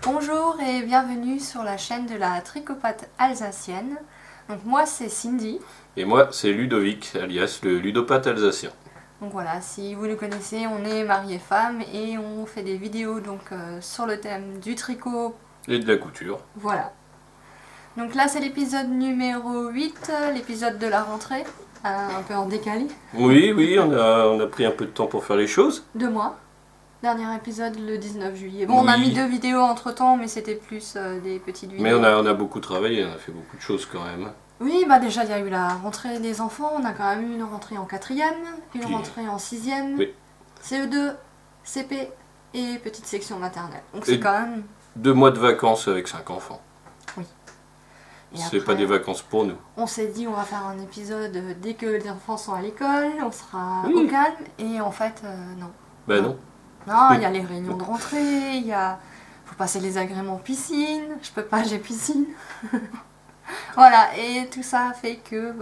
Bonjour et bienvenue sur la chaîne de la tricopathe alsacienne. Donc moi c'est Cindy. Et moi c'est Ludovic, alias le ludopathe alsacien. Donc voilà, si vous nous connaissez, on est mari et femme et on fait des vidéos donc sur le thème du tricot. Et de la couture. Voilà. Donc là c'est l'épisode numéro 8, l'épisode de la rentrée, un peu en décalé. Oui, on a pris un peu de temps pour faire les choses. 2 mois. Dernier épisode le 19 juillet. Bon, oui. On a mis 2 vidéos entre temps, mais c'était plus des petites vidéos. Mais on a beaucoup travaillé, on a fait beaucoup de choses quand même. Oui, bah déjà il y a eu la rentrée des enfants, on a quand même eu une rentrée en 4e, une rentrée en 6e, oui. CE2, CP et petite section maternelle. Donc c'est quand même... 2 mois de vacances avec 5 enfants. Oui. C'est pas des vacances pour nous. On s'est dit on va faire un épisode dès que les enfants sont à l'école, on sera au calme, et en fait non. Bah non. Non, il y a les réunions de rentrée, il faut passer les agréments piscine, je peux pas, j'ai piscine. Voilà, et tout ça fait que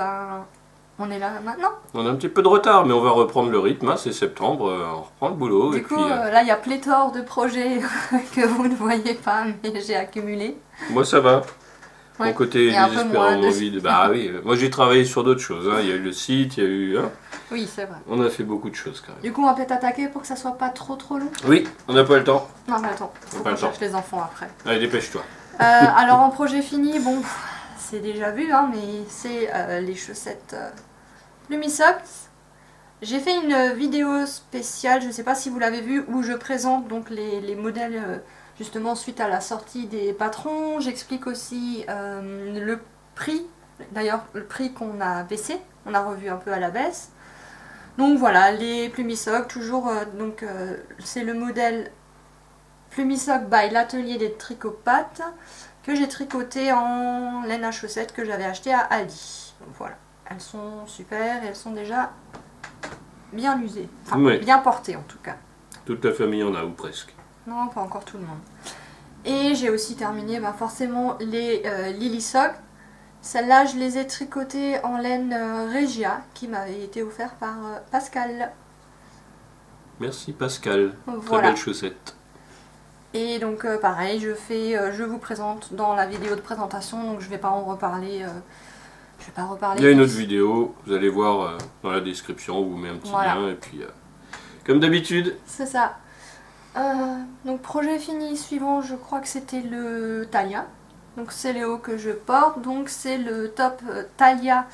on est là maintenant. On a un petit peu de retard, mais on va reprendre le rythme, hein, c'est septembre, on reprend le boulot. Du coup, là il y a pléthore de projets que vous ne voyez pas, mais j'ai accumulé. Moi ça va. Ouais. Mon côté désespérément vide. Bah oui, moi j'ai travaillé sur d'autres choses, hein. Il y a eu le site, il y a eu... Hein. Oui, c'est vrai. On a fait beaucoup de choses quand même. Du coup, on va peut-être attaquer pour que ça soit pas trop long. Oui, on n'a pas le temps. Non, mais attends, faut qu'on cherche les enfants après. Allez, dépêche-toi. Alors, en projet fini, bon, c'est déjà vu, hein, mais c'est les chaussettes Plumisocks. J'ai fait une vidéo spéciale, je ne sais pas si vous l'avez vu, où je présente donc les modèles... justement suite à la sortie des patrons. J'explique aussi le prix, d'ailleurs le prix qu'on a baissé, on a revu un peu à la baisse. Donc voilà, les Plumisocks, toujours, c'est le modèle Plumisock by l'atelier des tricopathes que j'ai tricoté en laine à chaussettes que j'avais acheté à Aldi. Donc voilà, elles sont super et elles sont déjà bien usées, enfin, oui. Bien portées en tout cas. Toute la famille en a, ou presque. Non, pas encore tout le monde. Et j'ai aussi terminé forcément les Lilisocks. Celles-là, je les ai tricotées en laine Regia, qui m'avait été offert par Pascal. Merci Pascal, voilà. Très belle chaussette. Et donc pareil, je vous présente dans la vidéo de présentation, donc je vais pas en reparler. Je vais pas reparler. Il y a une autre vidéo, vous allez voir dans la description, on vous met un petit lien, et puis comme d'habitude. C'est ça. Donc projet fini suivant, je crois que c'était le Thalia. Donc c'est les hauts que je porte. Donc c'est le top Thalia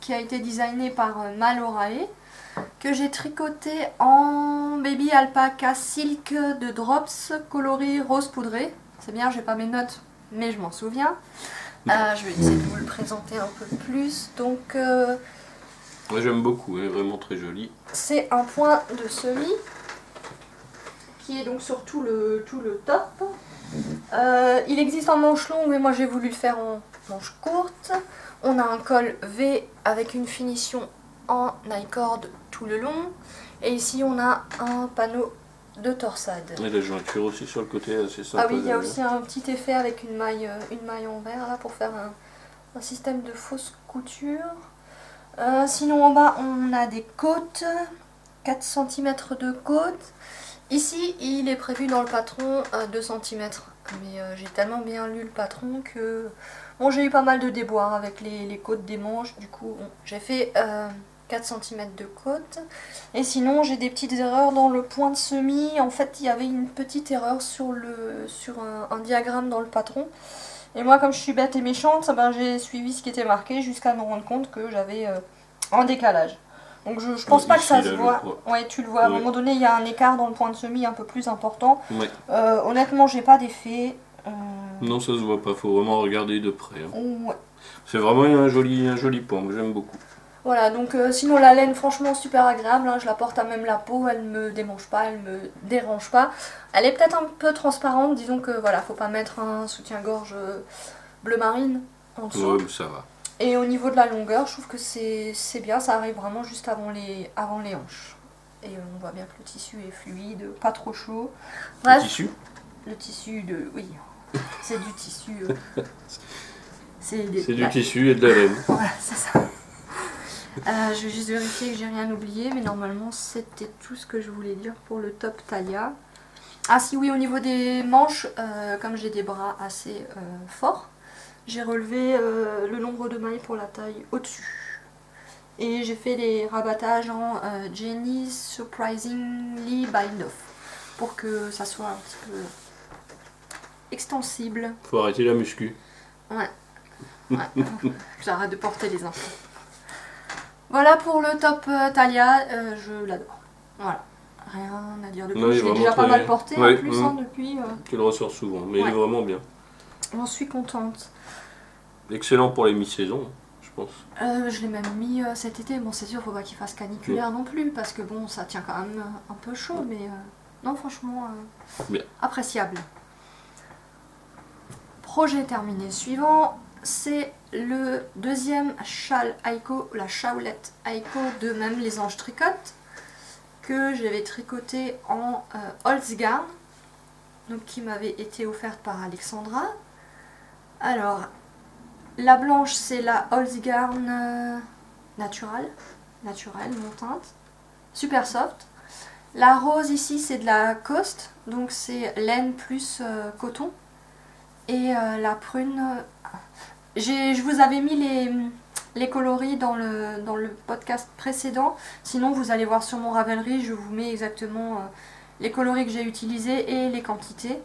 qui a été designé par Malorae, que j'ai tricoté en baby alpaca silk de drops coloris rose poudré. C'est bien, j'ai pas mes notes, mais je m'en souviens. Je vais essayer de vous le présenter un peu plus. Donc moi j'aime beaucoup, elle est vraiment très jolie. C'est un point de semis qui est donc sur tout le top. Il existe en manche longue, mais moi j'ai voulu le faire en manche courte. On a un col V avec une finition en I-cord tout le long. Et ici on a un panneau de torsade. Et la jointure aussi sur le côté, c'est sympa. Ah oui, il y a aussi un petit effet avec une maille en verre là, pour faire un système de fausse couture. Sinon en bas on a des côtes, 4 cm de côtes. Ici, il est prévu dans le patron 2 cm, mais j'ai tellement bien lu le patron que bon, j'ai eu pas mal de déboires avec les côtes des manches, du coup bon, j'ai fait 4 cm de côte. Et sinon, j'ai des petites erreurs dans le point de semis. En fait, il y avait une petite erreur sur un diagramme dans le patron. Et moi, comme je suis bête et méchante, j'ai suivi ce qui était marqué jusqu'à me rendre compte que j'avais un décalage. Donc je pense pas que ça se voit. Ouais, tu le vois. À un moment donné, il y a un écart dans le point de semis un peu plus important. Ouais. Honnêtement, j'ai pas d'effet. Non, ça se voit pas. Faut vraiment regarder de près. Hein. Ouais. C'est vraiment un joli point que j'aime beaucoup. Voilà. Donc sinon la laine, franchement super agréable. Hein, je la porte à même la peau. Elle me démange pas. Elle me dérange pas. Elle est peut-être un peu transparente. Disons que voilà, faut pas mettre un soutien-gorge bleu marine en dessous. Ouais, mais ça va. Et au niveau de la longueur, je trouve que c'est bien, ça arrive vraiment juste avant les hanches. Et on voit bien que le tissu est fluide, pas trop chaud. Bref, le tissu oui, c'est du tissu. C'est du tissu et de la laine. Voilà, c'est ça. Je vais juste vérifier que j'ai rien oublié, mais normalement c'était tout ce que je voulais dire pour le top Thalia. Ah si oui, au niveau des manches, comme j'ai des bras assez forts, j'ai relevé le nombre de mailles pour la taille au-dessus. Et j'ai fait les rabattages en Jenny's Surprisingly Bind Off pour que ça soit un petit peu extensible. Faut arrêter la muscu. Ouais. J'arrête de porter les enfants. Voilà pour le top Thalia, je l'adore. Voilà, rien à dire de plus. Je l'ai déjà pas mal porté en plus depuis. Tu le ressors souvent, mais il est vraiment bien. J'en suis contente. Excellent pour les mi-saisons, je pense. Je l'ai même mis cet été. Bon, c'est sûr, faut pas qu'il fasse caniculaire non plus, parce que bon, ça tient quand même un peu chaud, mais non, franchement, bien. Appréciable. Projet terminé. Suivant, c'est le deuxième châle Aiko, la chawlette Aiko de Même les Anges Tricotent, que j'avais tricoté en Holzgarn, donc qui m'avait été offerte par Alexandra. Alors, la blanche c'est la Holzgarn naturelle, mon teinte, super soft. La rose ici c'est de la Coast, donc c'est laine plus coton. Et la prune, je vous avais mis les coloris dans le podcast précédent. Sinon vous allez voir sur mon Ravelry, je vous mets exactement les coloris que j'ai utilisés et les quantités.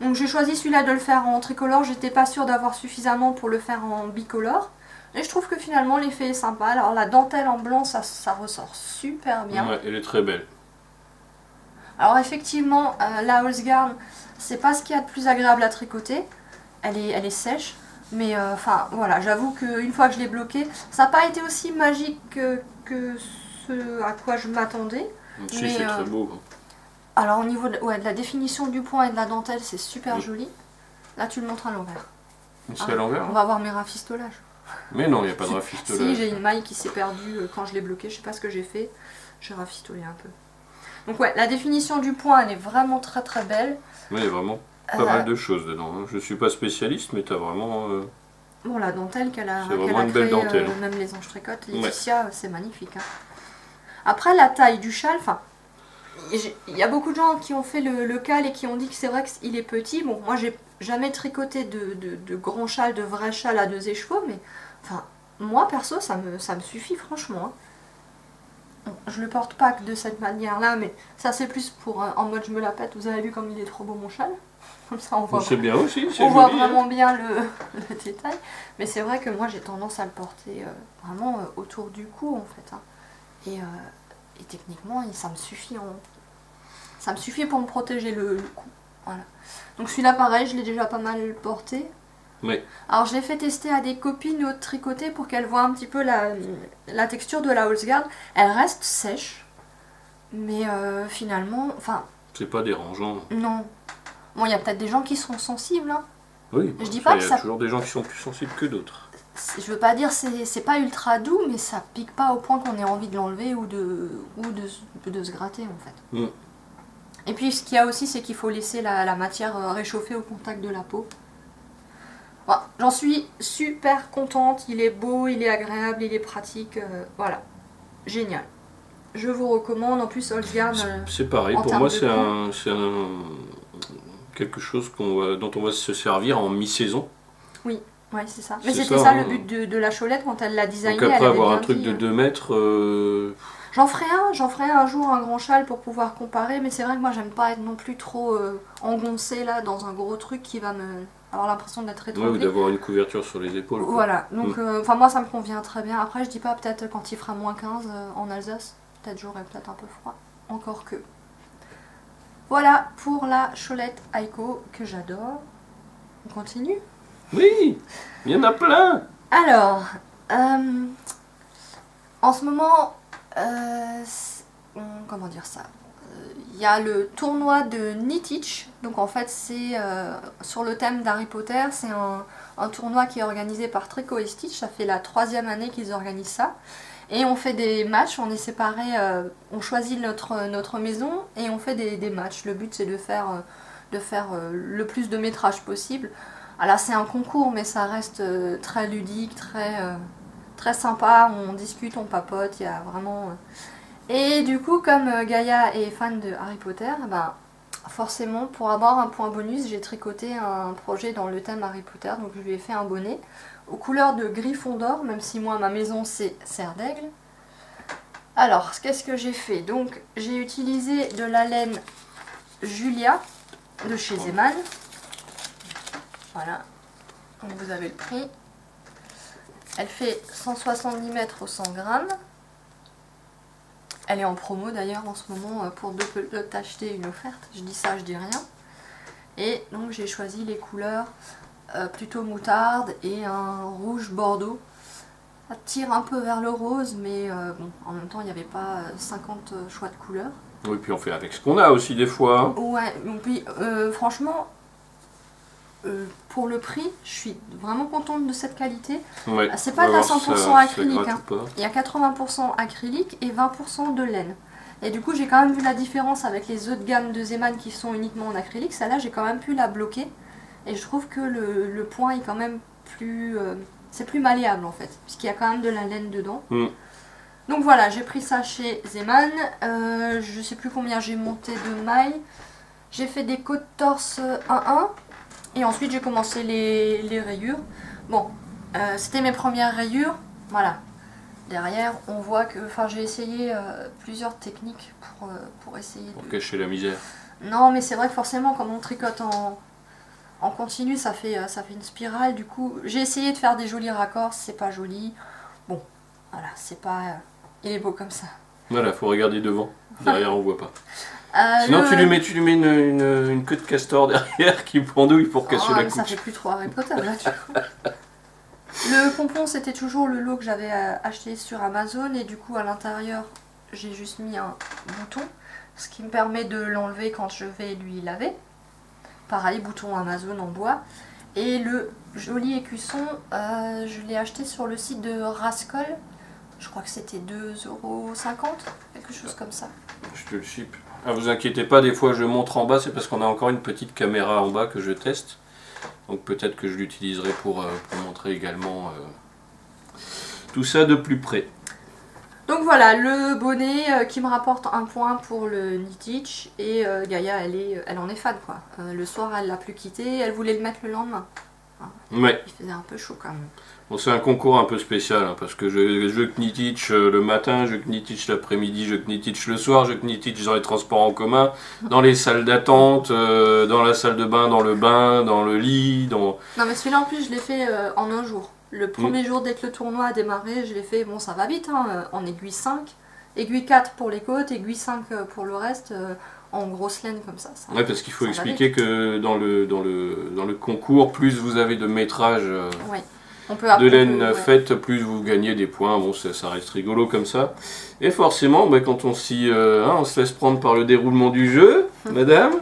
Donc j'ai choisi celui-là de le faire en tricolore, j'étais pas sûre d'avoir suffisamment pour le faire en bicolore. Et je trouve que finalement l'effet est sympa. Alors la dentelle en blanc, ça ressort super bien. Ouais, elle est très belle. Alors effectivement, la Holzgarn, c'est pas ce qu'il y a de plus agréable à tricoter. Elle est sèche, mais enfin voilà, j'avoue qu'une fois que je l'ai bloquée, ça n'a pas été aussi magique que ce à quoi je m'attendais. Si, c'est très beau. Alors au niveau de la définition du point et de la dentelle, c'est super joli. Là tu le montres à l'envers. C'est à l'envers. On va voir mes rafistolages. Mais non, il n'y a pas de rafistolage. Si, j'ai une maille qui s'est perdue quand je l'ai bloquée, je sais pas ce que j'ai fait. J'ai rafistolé un peu. Donc ouais, la définition du point, elle est vraiment très très belle. Oui, vraiment pas mal de choses dedans. Je suis pas spécialiste, mais tu as vraiment... Bon, la dentelle qu'elle a, une belle dentelle. Même les Anges Tricotent, Laetitia, c'est magnifique. Hein. Après, la taille du châle, enfin, il y a beaucoup de gens qui ont fait le cal et qui ont dit que c'est vrai qu'il est petit. Bon, moi, j'ai jamais tricoté de grands châles, de vrais châles à 2 écheveaux, mais enfin, moi, perso, ça me suffit, franchement. Hein. Je le porte pas que de cette manière-là, mais ça, c'est plus pour en mode je me la pète. Vous avez vu comme il est trop beau, mon châle? Comme ça, on voit, bien aussi, on voit vraiment bien le détail. Mais c'est vrai que moi, j'ai tendance à le porter vraiment autour du cou, en fait. Hein. Et techniquement, ça me suffit. Ça me suffit pour me protéger le cou. Voilà. Donc celui-là, pareil, je l'ai déjà pas mal porté. Oui. Alors, je l'ai fait tester à des copines tricotées pour qu'elles voient un petit peu la texture de la Holzgarn. Elle reste sèche. Mais finalement, enfin... C'est pas dérangeant. Non. Bon, il y a peut-être des gens qui sont sensibles. Hein. Oui, je dis pas que il y a toujours des gens qui sont plus sensibles que d'autres. Je veux pas dire c'est pas ultra doux, mais ça pique pas au point qu'on ait envie de l'enlever ou de se gratter en fait. Et puis ce qu'il y a aussi, c'est qu'il faut laisser la matière réchauffer au contact de la peau. Bon, j'en suis super contente, il est beau, il est agréable, il est pratique, voilà, génial. Je vous recommande, en plus Holzgarn. C'est pareil, pour moi c'est quelque chose dont on va se servir en mi-saison. Oui, ouais, c'est ça. Mais c'était ça le but de la chawlette quand elle l'a designé. Donc après avoir un truc de 2 mètres... J'en ferai un jour un grand châle pour pouvoir comparer, mais c'est vrai que moi j'aime pas être non plus trop engoncée là dans un gros truc qui va me avoir l'impression d'être étranglée. Ouais, ou d'avoir une couverture sur les épaules. Quoi. Voilà, donc enfin moi ça me convient très bien. Après je dis pas, peut-être quand il fera moins 15 en Alsace, peut-être j'aurai peut-être un peu froid, encore que. Voilà pour la chawlette Aiko que j'adore. On continue? Oui, il y en a plein. Alors, en ce moment, comment dire ça? Il y a le tournoi de Knitich, donc en fait c'est sur le thème d'Harry Potter, c'est un tournoi qui est organisé par Tricot et Stitch, ça fait la 3e année qu'ils organisent ça. Et on fait des matchs, on est séparés, on choisit notre maison et on fait des matchs. Le but c'est de faire le plus de métrage possible. Ah là c'est un concours mais ça reste très ludique, très sympa, on discute, on papote, il y a vraiment... Et du coup comme Gaïa est fan de Harry Potter, ben, forcément pour avoir un point bonus j'ai tricoté un projet dans le thème Harry Potter, donc je lui ai fait un bonnet aux couleurs de Gryffondor, même si moi ma maison c'est Serre d'Aigle. Alors qu'est-ce que j'ai fait? Donc j'ai utilisé de la laine Julia de chez Zeman. Voilà, donc vous avez le prix. Elle fait 170 mètres au 100 grammes. Elle est en promo d'ailleurs en ce moment pour deux pelotes achetées, une offerte. Je dis ça, je dis rien. Et donc j'ai choisi les couleurs plutôt moutarde et un rouge bordeaux. Ça tire un peu vers le rose, mais bon, en même temps il n'y avait pas 50 choix de couleurs. Oui, puis on fait avec ce qu'on a aussi des fois. Ouais, donc puis franchement, pour le prix, je suis vraiment contente de cette qualité. Ouais, c'est pas de la 100% acrylique, hein. Il y a 80% acrylique et 20% de laine. Et du coup, j'ai quand même vu la différence avec les autres gammes de Zeman qui sont uniquement en acrylique. Celle-là, j'ai quand même pu la bloquer. Et je trouve que le point est quand même plus... c'est plus malléable en fait, puisqu'il y a quand même de la laine dedans. Donc voilà, j'ai pris ça chez Zeman. Je sais plus combien j'ai monté de mailles. J'ai fait des côtes torse 1-1. Et ensuite j'ai commencé les rayures. Bon, c'était mes premières rayures. Voilà. Derrière, on voit que... Enfin, j'ai essayé plusieurs techniques pour essayer pour cacher la misère. Non, mais c'est vrai que forcément, quand on tricote en continu, ça fait une spirale. Du coup, j'ai essayé de faire des jolis raccords. C'est pas joli. Bon, voilà, c'est pas... il est beau comme ça. Voilà, faut regarder devant. Derrière, on voit pas. Sinon, tu lui mets une queue de castor derrière qui pendouille pour cacher la couche. Ça fait plus trop Harry Potter là, du coup. Le pompon, c'était toujours le lot que j'avais acheté sur Amazon. Et du coup, à l'intérieur, j'ai juste mis un bouton. Ce qui me permet de l'enlever quand je vais lui laver. Pareil, bouton Amazon en bois. Et le joli écusson, je l'ai acheté sur le site de Rascol. Je crois que c'était 2,50 €, quelque chose comme ça. Je te le ship. Ah, vous inquiétez pas, des fois je montre en bas, c'est parce qu'on a encore une petite caméra en bas que je teste. Donc peut-être que je l'utiliserai pour montrer également tout ça de plus près. Donc voilà, le bonnet qui me rapporte un point pour le Knitich. Et Gaïa, elle en est fan quoi. Le soir, elle l'a plus quitté, elle voulait le mettre le lendemain. Ouais. Il faisait un peu chaud quand même. Bon, c'est un concours un peu spécial, hein, parce que je Knitich le matin, je Knitich l'après-midi, je Knitich le soir, je Knitich dans les transports en commun, dans les salles d'attente, dans la salle de bain, dans le lit, dans... Non mais celui-là en plus je l'ai fait en un jour. Le premier jour dès que le tournoi a démarré, je l'ai fait, bon ça va vite, hein, en aiguille 5, aiguille 4 pour les côtes, aiguille 5 pour le reste, en grosse laine comme ça. Ouais, parce qu'il faut expliquer que dans le concours, plus vous avez de métrage... Ouais. de laine faite, plus vous gagnez des points. Bon, ça reste rigolo comme ça. Et forcément, bah, quand on on se laisse prendre par le déroulement du jeu, madame.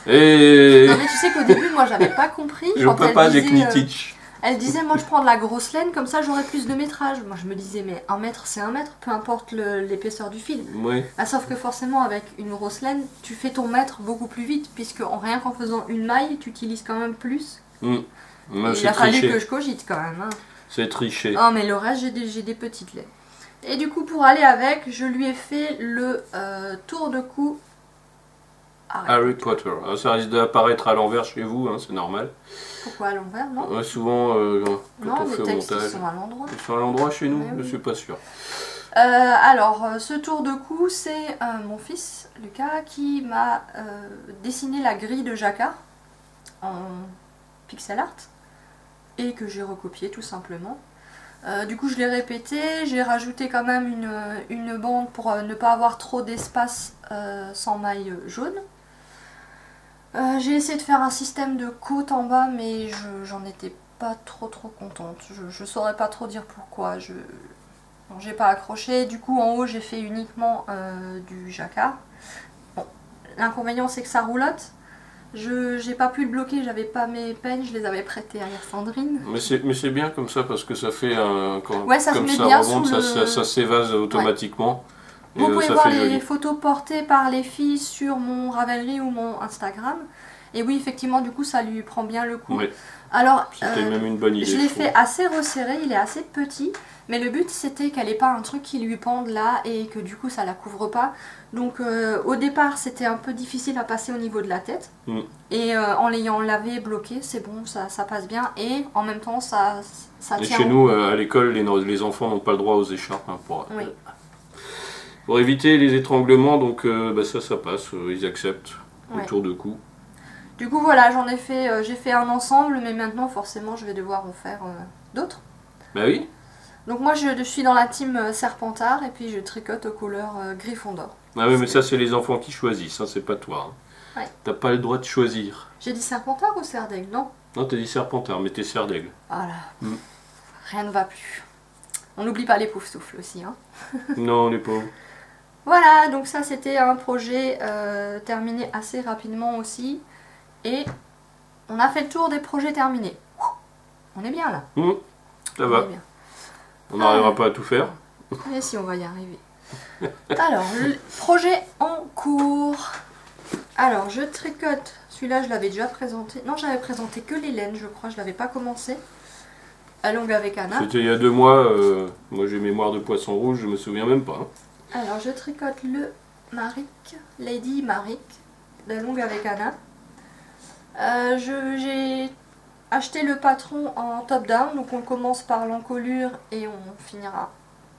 Et... Non mais tu sais qu'au début, moi, j'avais pas compris. Je peux pas des Knitich. Elle disait, moi, je prends de la grosse laine, comme ça, j'aurai plus de métrage. Moi, je me disais, mais 1 mètre, c'est 1 mètre, peu importe l'épaisseur du fil. Ouais. Ah, sauf que forcément, avec une grosse laine, tu fais ton mètre beaucoup plus vite, puisque rien qu'en faisant une maille, tu utilises quand même plus. Il a fallu que je cogite quand même. Hein. C'est triché. Non mais le reste j'ai des petites laines. Et du coup pour aller avec, je lui ai fait le tour de cou Harry Potter. Alors, ça risque d'apparaître à l'envers chez vous, hein, c'est normal. Pourquoi à l'envers, non? Ouais, souvent quand on fait au montage. Ils sont à l'endroit. Ils sont à l'endroit chez nous, Oui. je suis pas sûr. Alors ce tour de cou, c'est mon fils Lucas qui m'a dessiné la grille de jacquard en pixel art. Et que j'ai recopié tout simplement. Du coup je l'ai répété, j'ai rajouté quand même une bande pour ne pas avoir trop d'espace sans maille jaune. J'ai essayé de faire un système de côte en bas mais j'en étais pas trop contente. Je saurais pas trop dire pourquoi. J'ai pas accroché, du coup en haut j'ai fait uniquement du jacquard. Bon, l'inconvénient c'est que ça roulotte. J'ai pas pu le bloquer, j'avais pas mes peignes, je les avais prêtés à Sandrine. Mais c'est bien comme ça parce que ça fait ça comme se met ça bien remonte, sous ça s'évase automatiquement. Ouais. Vous pouvez voir les photos portées par les filles sur mon Ravelry ou mon Instagram. Et oui, effectivement, du coup, ça lui prend bien le coup. Ouais. Alors, C'était même une bonne idée. je l'ai trouve. fait assez resserré, il est assez petit. Mais le but c'était qu'elle n'ait pas un truc qui lui pende là et que du coup ça la couvre pas. Donc au départ c'était un peu difficile à passer au niveau de la tête. Et en l'ayant lavé, bloqué, c'est bon, ça passe bien. Et en même temps ça Et tient. chez nous, à l'école, les enfants n'ont pas le droit aux écharpes. Hein, Oui. pour éviter les étranglements, donc ça passe, ils acceptent Ouais. autour de cou. Du coup voilà, j'ai fait un ensemble, mais maintenant forcément je vais devoir en faire d'autres. Bah oui. Donc moi je suis dans la team Serpentard et puis je tricote aux couleurs Gryffondor. Ah oui, mais ça c'est les enfants qui choisissent, hein, c'est pas toi. Hein. Ouais. T'as pas le droit de choisir. J'ai dit Serpentard ou Serdaigle? Non. Non, t'as dit Serpentard, mais t'es Serdaigle. Voilà. Rien ne va plus. On n'oublie pas les poufs-souffles aussi. Hein. Non, les pauvres. Voilà, donc ça c'était un projet terminé assez rapidement aussi. Et on a fait le tour des projets terminés. On est bien là. Ça va. On est bien. On n'arrivera pas à tout faire. Mais si, on va y arriver. Alors, le projet en cours. Alors, je tricote. Celui-là, je l'avais déjà présenté. Non, j'avais présenté que les laines, je crois. Je l'avais pas commencé. À longue avec Anna. C'était il y a 2 mois. Moi j'ai mémoire de poisson rouge, je me souviens même pas. Hein. Alors, je tricote le Marik, Lady Marik, de longue avec Anna. J'ai acheté le patron en top-down, donc on commence par l'encolure et on finira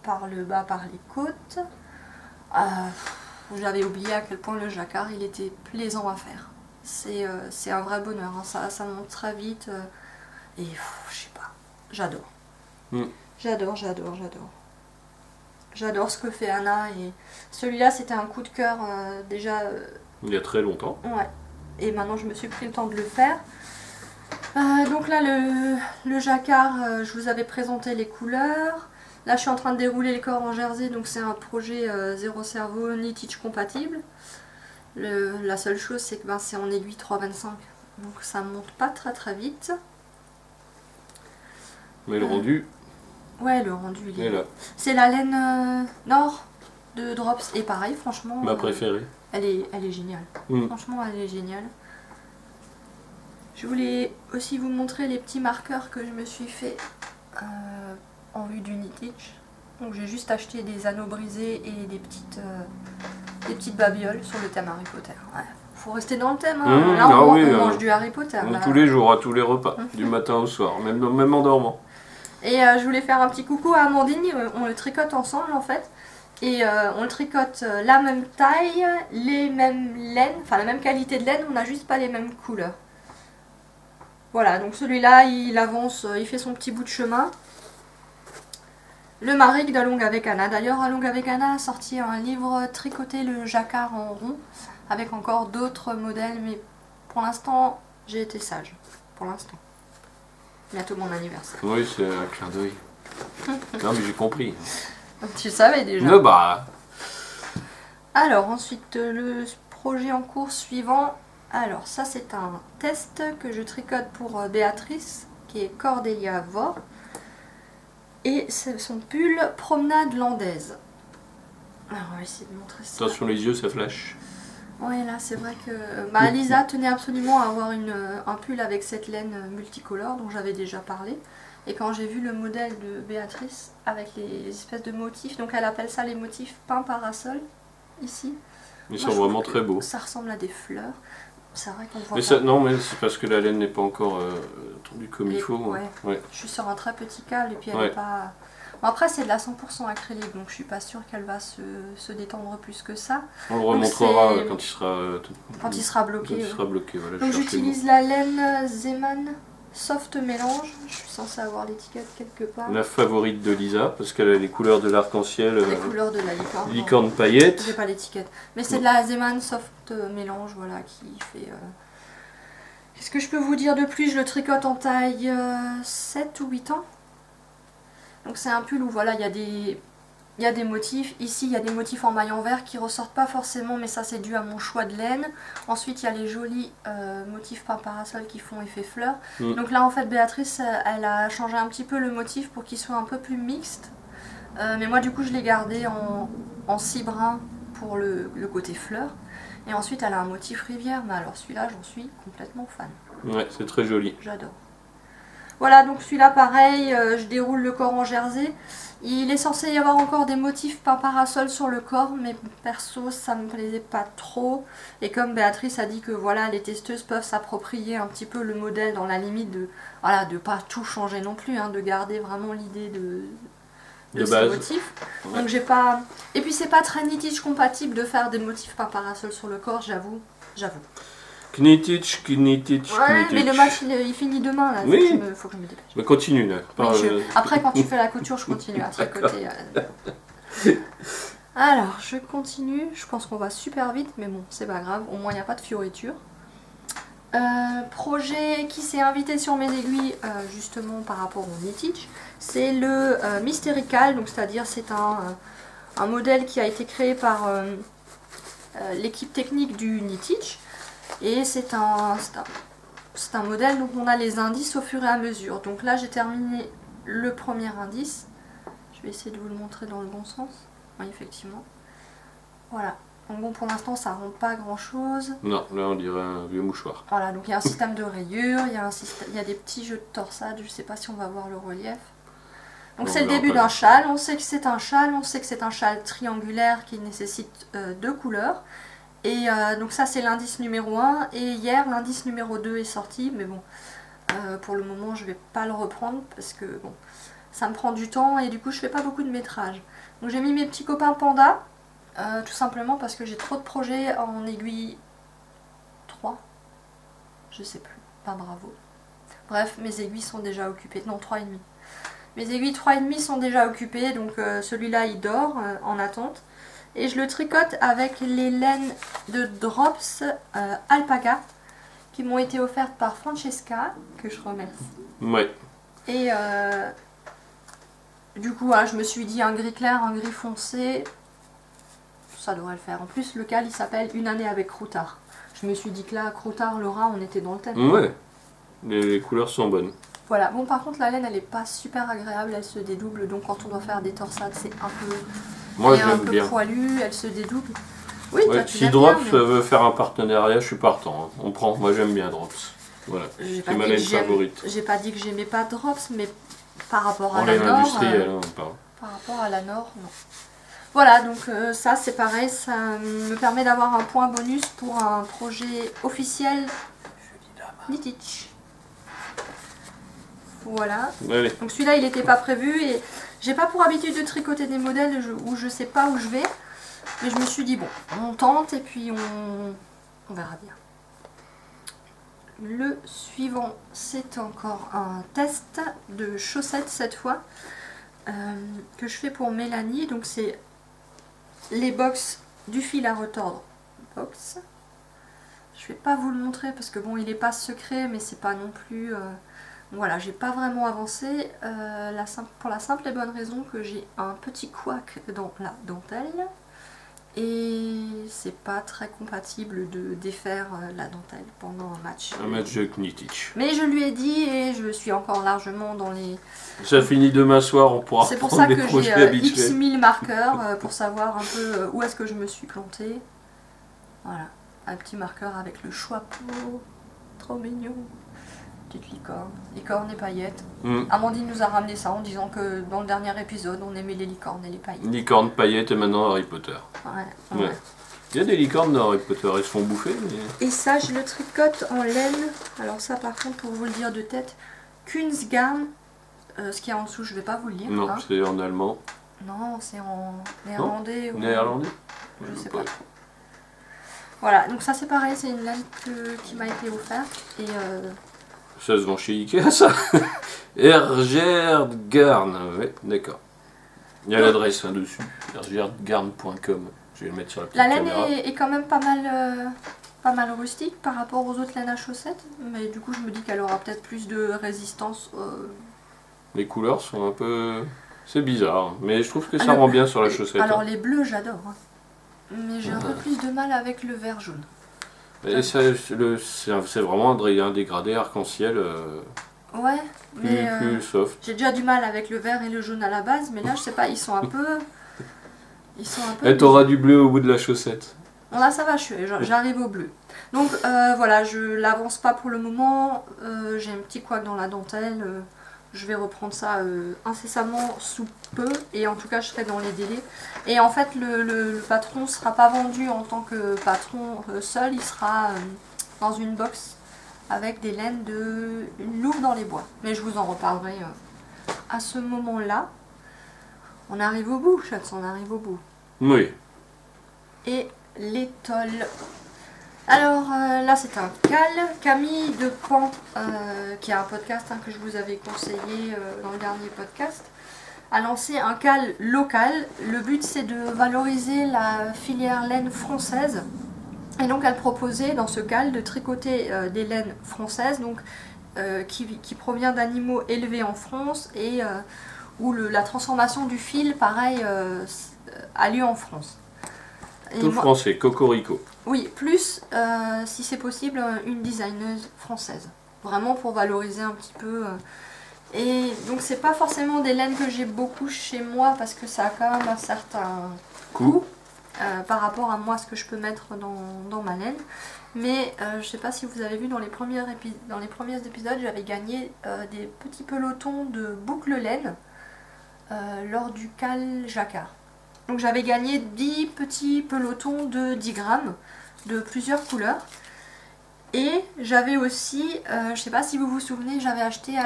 par le bas, par les côtes. J'avais oublié à quel point le jacquard il était plaisant à faire. C'est un vrai bonheur, hein. Ça monte très vite et je sais pas, j'adore. J'adore. J'adore ce que fait Anna et celui-là c'était un coup de cœur déjà. Il y a très longtemps. Ouais, et maintenant je me suis pris le temps de le faire. Donc là le jacquard, je vous avais présenté les couleurs. Là je suis en train de dérouler le corps en jersey, donc c'est un projet zéro cerveau, ni teach compatible. La seule chose c'est que c'est en aiguille 3,25, donc ça monte pas très vite. Mais le rendu, Ouais, le rendu il est là. C'est la laine Nord de Drops, et pareil franchement Ma préférée. elle est géniale. Franchement elle est géniale. Je voulais aussi vous montrer les petits marqueurs que je me suis fait en vue du Knitich. Donc j'ai juste acheté des anneaux brisés et des petites babioles sur le thème Harry Potter. Ouais. Faut rester dans le thème, hein. Là on mange du Harry Potter. Là. Tous les jours, à tous les repas, du matin au soir, même en dormant. Et je voulais faire un petit coucou à Amandine, on le tricote ensemble en fait. Et on le tricote la même taille, les mêmes laines, enfin la même qualité de laine, on n'a juste pas les mêmes couleurs. Voilà, donc celui-là, il avance, il fait son petit bout de chemin. Le Marik d'Along avec Anna. D'ailleurs, Along avec Anna a sorti un livre tricoté le jacquard en rond, avec encore d'autres modèles, mais pour l'instant, j'ai été sage. Pour l'instant. Bientôt mon anniversaire. Oui, c'est un clin d'œil. Non, mais j'ai compris. Tu savais déjà. Non, bah. Alors, ensuite, le projet en cours suivant. Alors, ça, c'est un test que je tricote pour Béatrice, qui est Cordelia Vor. Et c'est son pull promenade landaise. Alors, on va essayer de montrer ça. Attention, les yeux, ça flash. Ouais, là, c'est vrai que Lisa tenait absolument à avoir un pull avec cette laine multicolore dont j'avais déjà parlé. Et quand j'ai vu le modèle de Béatrice avec les espèces de motifs, donc elle appelle ça les motifs peints parasol, ici. Ils sont vraiment très beaux. Ça ressemble à des fleurs. C'est vrai qu'on voit Mais pas. ça, non, mais c'est parce que la laine n'est pas encore tendue comme il faut. Ouais. Je suis sur un très petit cal et puis elle Ouais. n'est pas... Bon, après c'est de la 100% acrylique, donc je suis pas sûre qu'elle va se détendre plus que ça. On le remontrera c'est- quand il sera, Quand il sera bloqué. quand il sera bloqué. Voilà, Donc je cherchais le mot. j'utilise la laine Zeman Soft Mélange. Je suis censée avoir l'étiquette quelque part. La favorite de Lisa, parce qu'elle a les couleurs de l'arc-en-ciel, Les couleurs de la licorne. licorne paillette. J'ai pas l'étiquette. Mais c'est de la Zeman Soft Mélange, voilà, qui fait... Qu'est-ce que je peux vous dire de plus? Je le tricote en taille 7 ou 8 ans. Donc c'est un pull où voilà, il y a des motifs. Ici, il y a des motifs en maillon vert qui ressortent pas forcément, mais ça c'est dû à mon choix de laine. Ensuite, il y a les jolis motifs par parasol qui font effet fleur. Donc là, en fait, Béatrice, elle a changé un petit peu le motif pour qu'il soit un peu plus mixte. Mais moi, du coup, je l'ai gardé en 6 brins pour le côté fleur. Et ensuite, elle a un motif rivière, mais alors celui-là, j'en suis complètement fan. Ouais, c'est très joli. J'adore. Voilà, donc celui-là pareil, je déroule le corps en jersey. Il est censé y avoir encore des motifs par parasol sur le corps, mais perso ça me plaisait pas trop. Et comme Béatrice a dit que voilà, les testeuses peuvent s'approprier un petit peu le modèle dans la limite de voilà, de pas tout changer non plus, hein, de garder vraiment l'idée de ces motifs. Ouais. Donc j'ai pas. Et puis c'est pas très Knitich compatible de faire des motifs par parasol sur le corps, j'avoue. Knitich. Ouais, mais le match il finit demain là, oui. Faut que je me dépêche. Mais continue là. Oui, après quand tu fais la couture, je continue à tricoter. Alors, je continue, je pense qu'on va super vite, mais bon, c'est pas grave, au moins il n'y a pas de fioritures. Projet qui s'est invité sur mes aiguilles, justement par rapport au Knitich, c'est le Mysterical, donc c'est-à-dire c'est un modèle qui a été créé par l'équipe technique du Knitich. Et c'est un modèle dont on a les indices au fur et à mesure. Donc là j'ai terminé le premier indice. Je vais essayer de vous le montrer dans le bon sens. Oui, effectivement. Voilà. Donc bon, pour l'instant ça rend pas grand chose. Non, là on dirait un vieux mouchoir. Voilà, donc il y a un système de rayures, il y a des petits jeux de torsade, je sais pas si on va voir le relief. Donc c'est le début d'un châle, on sait que c'est un châle, on sait que c'est un châle triangulaire qui nécessite 2 couleurs. Et donc ça c'est l'indice numéro 1 et hier l'indice numéro 2 est sorti, mais bon pour le moment je vais pas le reprendre parce que bon ça me prend du temps et du coup je fais pas beaucoup de métrage. Donc j'ai mis mes petits copains panda tout simplement parce que j'ai trop de projets en aiguille 3, je sais plus, pas bravo. Bref, mes aiguilles sont déjà occupées, non 3,5. Mes aiguilles 3,5 sont déjà occupées, donc celui-là il dort en attente. Et je le tricote avec les laines de Drops Alpaca qui m'ont été offertes par Francesca, que je remercie. Ouais. Et du coup, voilà, je me suis dit un gris clair, un gris foncé, ça devrait le faire. En plus, le cal il s'appelle Une année avec Croutard. Je me suis dit que là, Croutard, Laura, on était dans le thème. Ouais, les couleurs sont bonnes. Voilà, bon par contre la laine elle est pas super agréable, elle se dédouble, donc quand on doit faire des torsades c'est un peu... Moi elle est un j'aime peu bien. Poilue, elle se dédouble. Oui, ouais, toi, si Drops veut faire un partenariat, je suis partant. Hein. On prend, moi j'aime bien Drops. Voilà, c'est ma laine favorite. J'ai pas dit que j'aimais pas Drops, mais par rapport à la la Nord... industrielle, on parle. Par rapport à la Nord, non. Voilà, donc ça c'est pareil, ça me permet d'avoir un point bonus pour un projet officiel Knitich. Voilà. Allez. Donc celui-là il n'était pas prévu et j'ai pas pour habitude de tricoter des modèles où je sais pas où je vais. Mais je me suis dit bon, on tente et puis on verra bien. Le suivant c'est encore un test de chaussettes cette fois que je fais pour Mélanie. Donc c'est les box du fil à retordre box. Je vais pas vous le montrer parce que bon il est pas secret mais c'est pas non plus... Voilà, j'ai pas vraiment avancé pour la simple et bonne raison que j'ai un petit couac dans la dentelle et c'est pas très compatible de défaire la dentelle pendant un match. Un match de Knitich. Mais je lui ai dit et je suis encore largement dans les... Ça finit demain soir, on pourra c'est pour ça que j'ai X 1000 marqueurs pour savoir un peu où est-ce que je me suis plantée. Voilà, un petit marqueur avec le chapeau, trop mignon. Petite licorne, licorne et paillettes. Amandine nous a ramené ça en disant que dans le dernier épisode on aimait les licornes et les paillettes. Licorne, paillettes et maintenant Harry Potter. Ouais. Il y a des licornes dans Harry Potter, ils se font bouffer. Mais... Et ça je le tricote en laine. Alors ça par contre pour vous le dire de tête, Kunstgarn. Ce qui est en dessous je vais pas vous le lire. Non, c'est en allemand. Non, c'est en néerlandais. Ou... Néerlandais je sais pas trop. Voilà, donc ça c'est pareil, c'est une laine qui m'a été offerte. Et ça se vend chez Ikea, ça. Ergerdgarn, ouais, d'accord. Il y a l'adresse dessus, ergerdgarn.com. Je vais le mettre sur la petite caméra. La laine est quand même pas mal rustique par rapport aux autres laines à chaussettes, mais du coup je me dis qu'elle aura peut-être plus de résistance. Les couleurs sont un peu... C'est bizarre, mais je trouve que ça rend bien sur la chaussette. Alors les bleus j'adore, hein. Mais j'ai un peu plus de mal avec le vert jaune. C'est vraiment un dégradé arc-en-ciel ouais, mais plus soft. J'ai déjà du mal avec le vert et le jaune à la base, mais là je sais pas, ils sont un peu... Et t'auras du bleu au bout de la chaussette. Bon là ça va, j'arrive au bleu. Donc voilà, je l'avance pas pour le moment. J'ai un petit couac dans la dentelle. Je vais reprendre ça incessamment sous peu. Et en tout cas je serai dans les délais. Et en fait le patron ne sera pas vendu en tant que patron seul. Il sera dans une box avec des laines de loup dans les bois. Mais je vous en reparlerai à ce moment-là. On arrive au bout, Schatz, on arrive au bout. Oui. Et l'étole. Alors là c'est un cal. Camille de Pan, qui a un podcast que je vous avais conseillé dans le dernier podcast, a lancé un cal local. Le but c'est de valoriser la filière laine française. Et donc elle proposait dans ce cal de tricoter des laines françaises, donc qui provient d'animaux élevés en France et où la transformation du fil, pareil, a lieu en France. Et Tout français, cocorico. Oui, plus, si c'est possible, une designeuse française. Vraiment pour valoriser un petit peu. Et donc c'est pas forcément des laines que j'ai beaucoup chez moi parce que ça a quand même un certain coût par rapport à moi ce que je peux mettre dans ma laine. Mais je sais pas si vous avez vu dans les premiers épisodes, j'avais gagné des petits pelotons de boucle laine lors du cal jacquard. Donc j'avais gagné 10 petits pelotons de 10 grammes de plusieurs couleurs. Et j'avais aussi, je sais pas si vous vous souvenez, j'avais acheté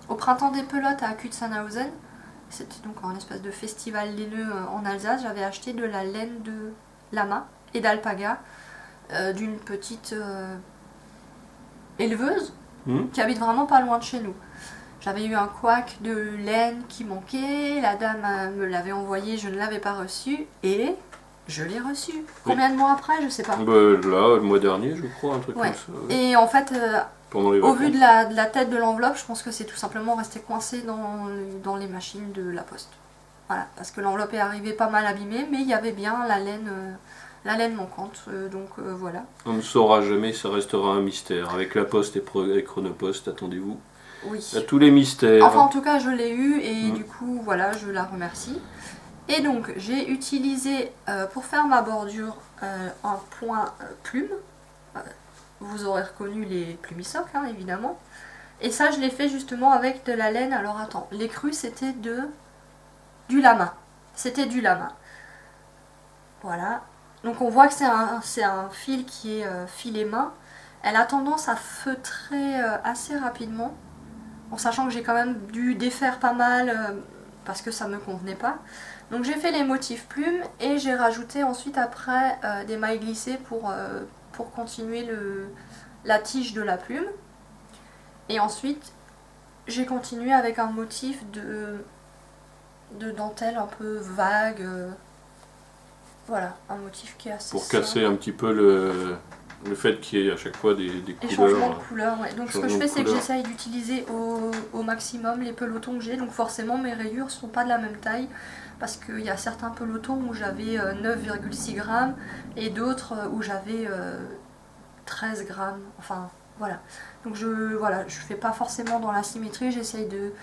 au printemps des pelotes à Kutzenhausen. C'était donc un espèce de festival laineux en Alsace. J'avais acheté de la laine de lama et d'alpaga d'une petite éleveuse qui habite vraiment pas loin de chez nous. J'avais eu un couac de laine qui manquait, la dame me l'avait envoyé, je ne l'avais pas reçu et je l'ai reçu. Combien de mois après, je sais pas. Là, le mois dernier, je crois, un truc comme ça. Ouais. Et en fait, au vu de la tête de l'enveloppe, je pense que c'est tout simplement resté coincé dans les machines de la poste. Voilà, parce que l'enveloppe est arrivée pas mal abîmée, mais il y avait bien la laine manquante, donc voilà. On ne saura jamais, ça restera un mystère. Avec la poste et Chronopost, attendez-vous. Oui. À tous les mystères. Enfin, en tout cas, je l'ai eu et du coup, voilà, je la remercie. Et donc, j'ai utilisé pour faire ma bordure un point plume. Vous aurez reconnu les plumissocs, évidemment. Et ça, je l'ai fait justement avec de la laine. Alors, attends, l'écru, c'était du lama. C'était du lama. Voilà. Donc, on voit que c'est un fil qui est filet main. Elle a tendance à feutrer assez rapidement. En sachant que j'ai quand même dû défaire pas mal parce que ça ne me convenait pas. Donc j'ai fait les motifs plumes et j'ai rajouté ensuite après des mailles glissées pour continuer la tige de la plume. Et ensuite j'ai continué avec un motif de dentelle un peu vague. Voilà, un motif qui est assez pour casser un petit peu le fait qu'il y ait à chaque fois des couleurs. Et changement de couleur, ouais. Donc ce que je fais, c'est que j'essaye d'utiliser au maximum les pelotons que j'ai. Donc forcément, mes rayures ne sont pas de la même taille. Parce qu'il y a certains pelotons où j'avais 9,6 grammes et d'autres où j'avais 13 grammes. Enfin, voilà. Donc je fais pas forcément dans la symétrie. J'essaye de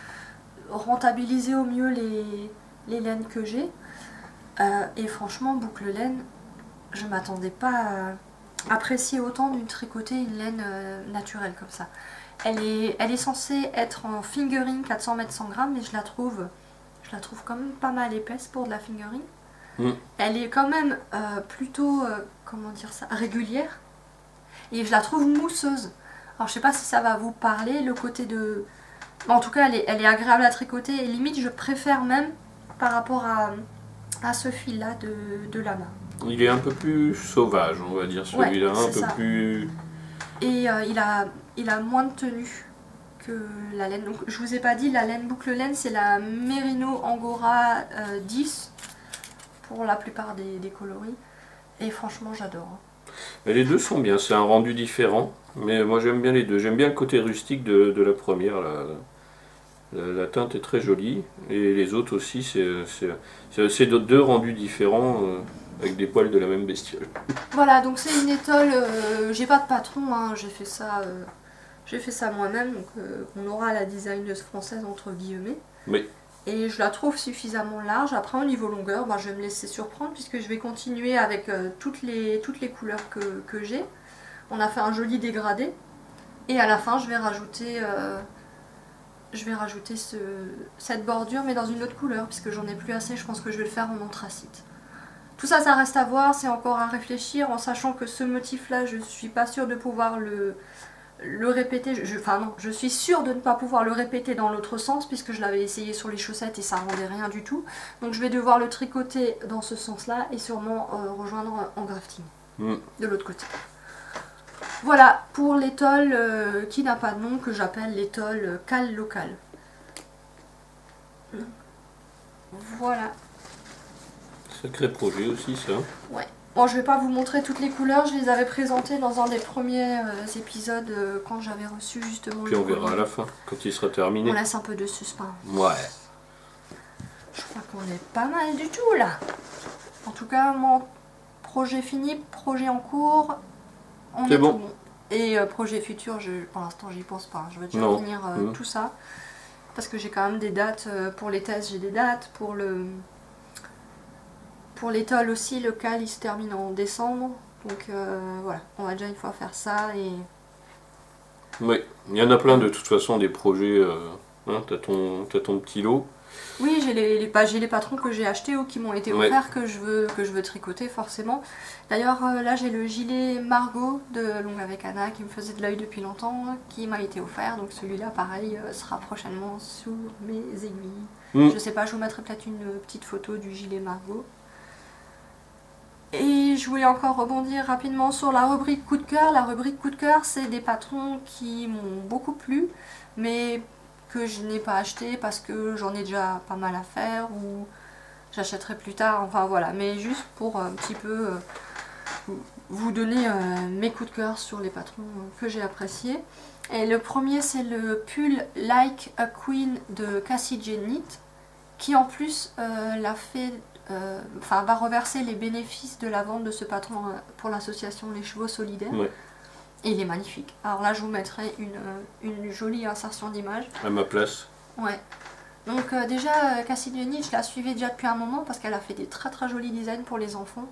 rentabiliser au mieux les laines que j'ai. Et franchement, boucle laine, je m'attendais pas à apprécier autant d'une tricotée une laine naturelle comme ça. Elle est censée être en fingering 400 mètres 100 grammes, mais je la trouve quand même pas mal épaisse pour de la fingering. Elle est quand même plutôt, comment dire ça, régulière. Et je la trouve mousseuse. Alors je sais pas si ça va vous parler, le côté de... En tout cas, elle est agréable à tricoter et limite je préfère même par rapport à ce fil-là de lama. Il est un peu plus sauvage, on va dire, celui-là, ouais, un peu plus... Et il a moins de tenue que la laine. Donc je vous ai pas dit, la laine boucle laine, c'est la Merino Angora 10 pour la plupart des coloris. Et franchement, j'adore. Mais les deux sont bien, c'est un rendu différent, mais moi j'aime bien les deux. J'aime bien le côté rustique de la première, la teinte est très jolie, et les autres aussi, c'est deux rendus différents, avec des poils de la même bestiole. Voilà, donc c'est une étole, j'ai pas de patron, j'ai fait ça moi-même, donc on aura la designeuse française entre guillemets. Oui. Et je la trouve suffisamment large. Après au niveau longueur, ben, je vais me laisser surprendre puisque je vais continuer avec toutes les couleurs que j'ai. On a fait un joli dégradé. Et à la fin je vais rajouter, cette bordure mais dans une autre couleur puisque j'en ai plus assez. Je pense que je vais le faire en anthracite. Tout ça, ça reste à voir, c'est encore à réfléchir en sachant que ce motif là je suis pas sûre de pouvoir le répéter, enfin non, je suis sûre de ne pas pouvoir le répéter dans l'autre sens puisque je l'avais essayé sur les chaussettes et ça rendait rien du tout. Donc je vais devoir le tricoter dans ce sens-là et sûrement rejoindre en grafting de l'autre côté. Voilà pour l'étole qui n'a pas de nom, que j'appelle l'étole Cal Local. Voilà. Sacré projet aussi ça. Ouais. Bon, je vais pas vous montrer toutes les couleurs, je les avais présentées dans un des premiers épisodes quand j'avais reçu justement Puis on verra à la fin, quand il sera terminé. On laisse un peu de suspense. Ouais. Je crois qu'on est pas mal du tout là. En tout cas, mon projet fini, projet en cours, on est bon. tout bon. Et projet futur, pour l'instant j'y pense pas. Je vais déjà finir tout ça. Parce que j'ai quand même des dates pour les tests, j'ai des dates pour le... Pour l'étole aussi, le cal il se termine en décembre. Donc voilà, on va déjà une fois faire ça et... Oui, il y en a plein de toute façon des projets, hein, t'as ton petit lot. Oui, j'ai les patrons que j'ai achetés ou qui m'ont été offerts que je veux tricoter forcément. D'ailleurs là j'ai le gilet Margot de Longue avec Anna qui me faisait de l'œil depuis longtemps, qui m'a été offert. Donc celui-là pareil sera prochainement sous mes aiguilles. Je sais pas, je vous mettrai peut-être une petite photo du gilet Margot. Et je voulais encore rebondir rapidement sur la rubrique coup de cœur. La rubrique coup de cœur, c'est des patrons qui m'ont beaucoup plu, mais que je n'ai pas acheté parce que j'en ai déjà pas mal à faire ou j'achèterai plus tard. Enfin voilà, mais juste pour un petit peu vous donner mes coups de cœur sur les patrons que j'ai appréciés. Et le premier, c'est le pull Like a Queen de Cassie Jane Knit, qui en plus l'a fait... va reverser les bénéfices de la vente de ce patron pour l'association Les Chevaux Solidaires. Ouais. Et il est magnifique. Alors là, je vous mettrai une jolie insertion d'image. À ma place. Ouais. Donc déjà, Cassie Denis, je la suivais déjà depuis un moment parce qu'elle a fait des très très jolis designs pour les enfants.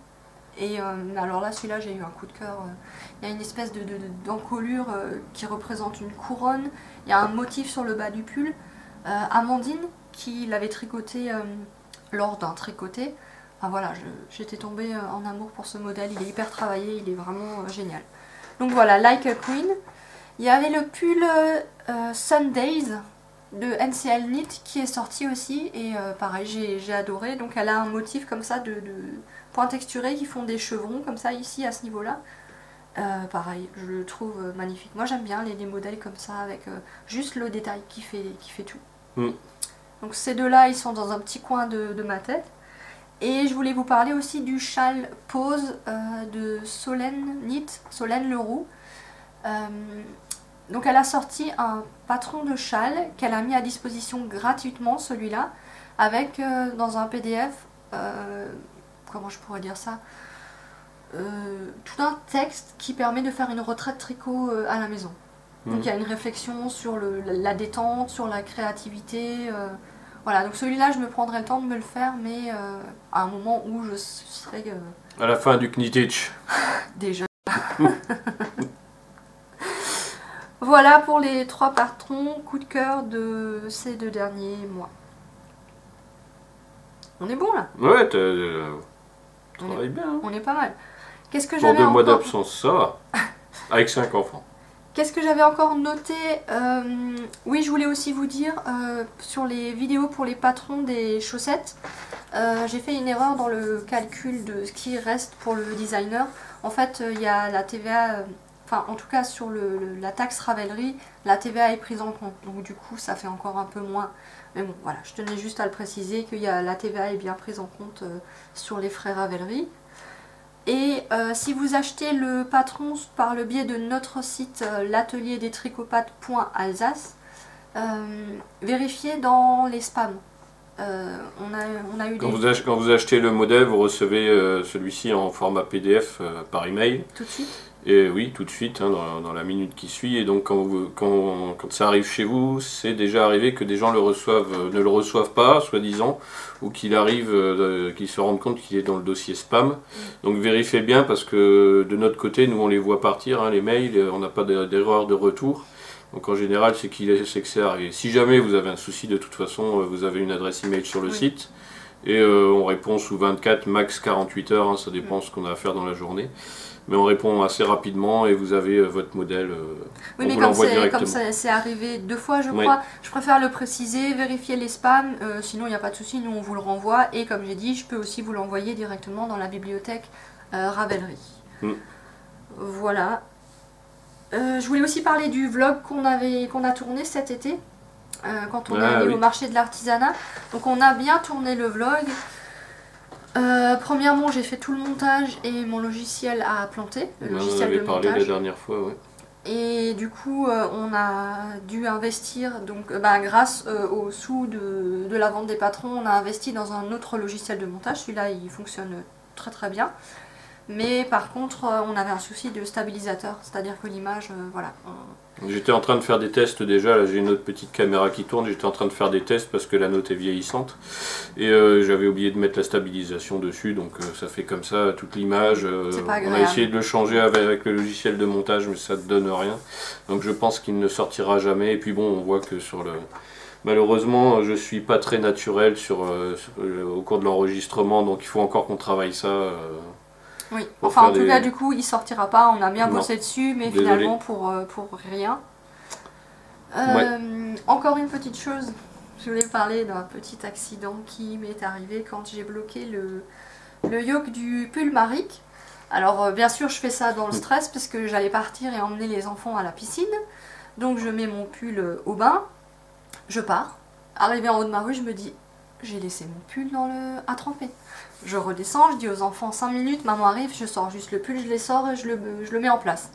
Et alors là, celui-là, j'ai eu un coup de cœur. Il y a une espèce d'encolure qui représente une couronne. Il y a un motif sur le bas du pull. Amandine, qui l'avait tricoté... lors d'un tricoté. Enfin voilà, j'étais tombée en amour pour ce modèle, il est hyper travaillé, il est vraiment génial. Donc voilà, Like a Queen. Il y avait le pull Sundays de NCL Knit qui est sorti aussi et pareil, j'ai adoré. Donc elle a un motif comme ça de points texturés qui font des chevrons comme ça ici à ce niveau-là. Pareil, je le trouve magnifique. Moi j'aime bien les modèles comme ça avec juste le détail qui fait tout. Donc ces deux-là, ils sont dans un petit coin de ma tête. Et je voulais vous parler aussi du châle Pose de Solène Knit, Solène Leroux. Donc elle a sorti un patron de châle qu'elle a mis à disposition gratuitement, celui-là, avec dans un PDF, comment je pourrais dire ça, tout un texte qui permet de faire une retraite tricot à la maison. Donc il y a une réflexion sur la détente, sur la créativité. Voilà, donc celui-là, je me prendrai le temps de me le faire, mais à un moment où je serai... à la fin du Knitich. Déjà. Voilà pour les 3 patrons coup de cœur de ces 2 derniers mois. On est bon là? Ouais, tu travailles bien. Hein. On est pas mal. Qu'est-ce que j'avais encore... 2 mois encore... d'absence, ça va. Avec 5 enfants. Qu'est-ce que j'avais encore noté? Oui, je voulais aussi vous dire, sur les vidéos pour les patrons des chaussettes, j'ai fait une erreur dans le calcul de ce qui reste pour le designer. En fait, il y a la TVA, enfin en tout cas sur la taxe Ravelry, la TVA est prise en compte. Donc du coup, ça fait encore un peu moins. Mais bon, voilà, je tenais juste à le préciser que la TVA est bien prise en compte sur les frais Ravelry. Et si vous achetez le patron par le biais de notre site l'atelier des tricopates.alsace, vérifiez dans les spams. On a eu quand vous achetez le modèle, vous recevez celui-ci en format PDF par email. Tout de suite. Et oui, tout de suite, hein, dans la minute qui suit. Et donc quand ça arrive chez vous, c'est déjà arrivé que des gens ne le reçoivent pas, soi-disant, ou qu'il arrive, qu'ils se rendent compte qu'il est dans le dossier spam. Donc vérifiez bien parce que de notre côté, nous on les voit partir, hein, les mails, on n'a pas d'erreur de retour. Donc en général, c'est que c'est arrivé. Si jamais vous avez un souci, de toute façon, vous avez une adresse email sur le site. Et on répond sous 24, max 48 heures, hein, ça dépend ce qu'on a à faire dans la journée. Mais on répond assez rapidement et vous avez votre modèle. Oui, mais comme c'est arrivé 2 fois, je crois, je préfère le préciser, vérifier les spams, sinon il n'y a pas de souci, nous on vous le renvoie. Et comme j'ai dit, je peux aussi vous l'envoyer directement dans la bibliothèque Ravelry. Voilà. Je voulais aussi parler du vlog qu'on a tourné cet été, quand on est allé au marché de l'artisanat. Donc on a bien tourné le vlog. Premièrement, j'ai fait tout le montage et mon logiciel a planté, le logiciel de montage. On avait parlé la dernière fois, oui. Et du coup, on a dû investir, donc grâce aux sous de la vente des patrons, on a investi dans un autre logiciel de montage. Celui-là, il fonctionne très très bien. Mais par contre, on avait un souci de stabilisateur, c'est-à-dire que l'image, voilà. J'étais en train de faire des tests déjà, là j'ai une autre petite caméra qui tourne, j'étais en train de faire des tests parce que la note est vieillissante. Et j'avais oublié de mettre la stabilisation dessus, donc ça fait comme ça toute l'image. On a essayé de le changer avec le logiciel de montage, mais ça ne donne rien. Donc je pense qu'il ne sortira jamais. Et puis bon, on voit que sur le... Malheureusement, je suis pas très naturel au cours de l'enregistrement, donc il faut encore qu'on travaille ça. Oui, enfin en tout cas du coup il sortira pas, on a bien bossé dessus, mais finalement pour rien. Encore une petite chose, je voulais parler d'un petit accident qui m'est arrivé quand j'ai bloqué le yoke du pull Maric. Alors bien sûr je fais ça dans le stress parce que j'allais partir et emmener les enfants à la piscine. Donc je mets mon pull au bain, je pars. Arrivé en haut de ma rue, je me dis j'ai laissé mon pull à tremper. Je redescends, je dis aux enfants 5 minutes, maman arrive, je sors juste le pull, je les sors et je le mets en place.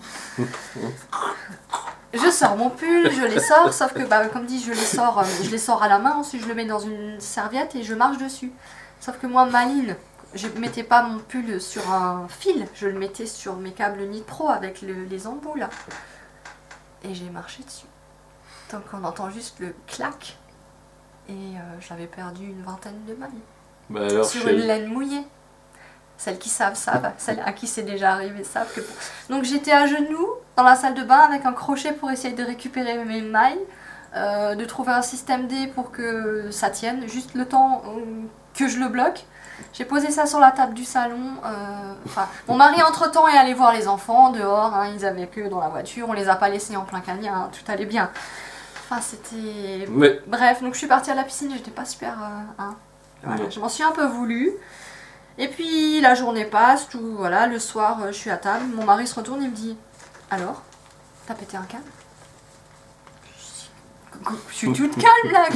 Je sors mon pull, je les sors, sauf que comme dit, je les sors à la main, ensuite je le mets dans une serviette et je marche dessus. Sauf que moi, maline, je ne mettais pas mon pull sur un fil, je le mettais sur mes câbles Nitro avec les embouts là. Et j'ai marché dessus. Donc on entend juste le clac. Et j'avais perdu une vingtaine de mailles. Sur une laine mouillée. Celles qui savent, celles à qui c'est déjà arrivé savent que... Donc j'étais à genoux dans la salle de bain avec un crochet pour essayer de récupérer mes mailles, de trouver un système D pour que ça tienne, juste le temps que je le bloque. J'ai posé ça sur la table du salon. Mon mari entre-temps est allé voir les enfants dehors, hein, ils avaient que dans la voiture, on les a pas laissés en plein cagnard, hein, tout allait bien. C'était... Bref, donc je suis partie à la piscine, j'étais pas super... Voilà, je m'en suis un peu voulu. Et puis la journée passe, tout, voilà, le soir je suis à table, mon mari se retourne et me dit « Alors, t'as pété un câble ?» Je suis toute calme là.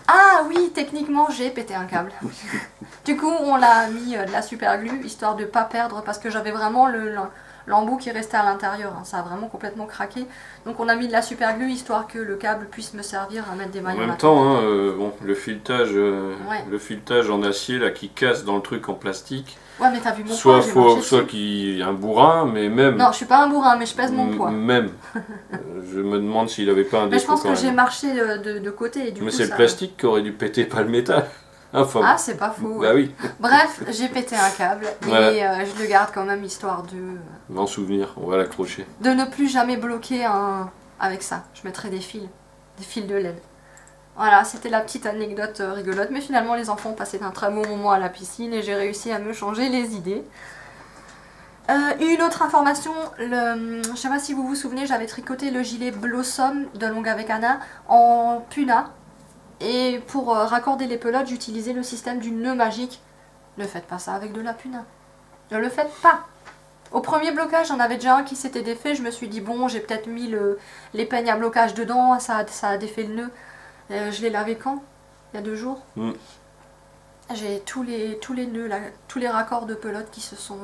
Ah oui, techniquement j'ai pété un câble. Du coup on l'a mis de la super glue, histoire de pas perdre, parce que j'avais vraiment l'embout qui restait à l'intérieur, hein. Ça a vraiment complètement craqué. Donc on a mis de la super glue histoire que le câble puisse me servir à mettre des mailles. En même temps, hein, bon, le filetage en acier là qui casse dans le truc en plastique. Ouais, mais t'as vu mon poids, soit qu'il y ait un bourrin, mais même... Non, je suis pas un bourrin, mais je pèse mon poids. Même. Je me demande s'il avait pas un défaut. Mais je pense que j'ai marché de côté et du coup mais c'est le plastique qui aurait dû péter, pas le métal. Enfin, ah, c'est pas faux. Bah oui. Bref, j'ai pété un câble et je le garde quand même histoire de... En souvenir, on va l'accrocher. De ne plus jamais bloquer avec ça. Je mettrai des fils de laine. Voilà, c'était la petite anecdote rigolote. Mais finalement, les enfants ont passé un très bon moment à la piscine et j'ai réussi à me changer les idées. Une autre information, je sais pas si vous vous souvenez, j'avais tricoté le gilet Blossom de Longue avec Anna en puna. Et pour raccorder les pelotes, j'utilisais le système du nœud magique. Ne faites pas ça avec de la puna. Ne le faites pas. Au premier blocage, j'en avais déjà un qui s'était défait. Je me suis dit, bon, j'ai peut-être mis les peignes à blocage dedans. Ça a défait le nœud. Je l'ai lavé quand? Il y a 2 jours. J'ai tous les nœuds, là, tous les raccords de pelote qui se sont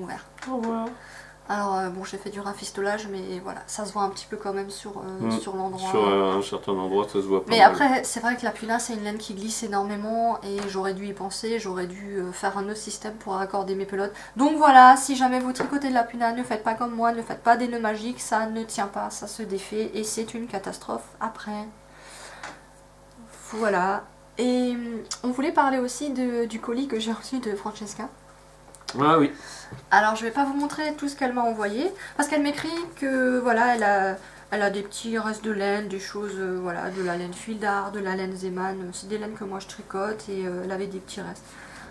ouverts. Oh, wow. Alors bon, j'ai fait du rafistolage, mais voilà, ça se voit un petit peu quand même sur l'endroit. Sur un certain endroit, ça se voit pas Mais mal. après, c'est vrai que la Puna, c'est une laine qui glisse énormément et j'aurais dû y penser, j'aurais dû faire un autre système pour raccorder mes pelotes. Donc voilà, si jamais vous tricotez de la Puna, ne faites pas comme moi, ne faites pas des nœuds magiques, ça ne tient pas, ça se défait et c'est une catastrophe après. Voilà. Et on voulait parler aussi du colis que j'ai reçu de Francesca. Ah oui. Alors je vais pas vous montrer tout ce qu'elle m'a envoyé, parce qu'elle m'écrit que voilà, elle a des petits restes de laine, des choses, voilà, de la laine Fildar, de la laine Zeman, c'est des laines que moi je tricote et elle avait des petits restes.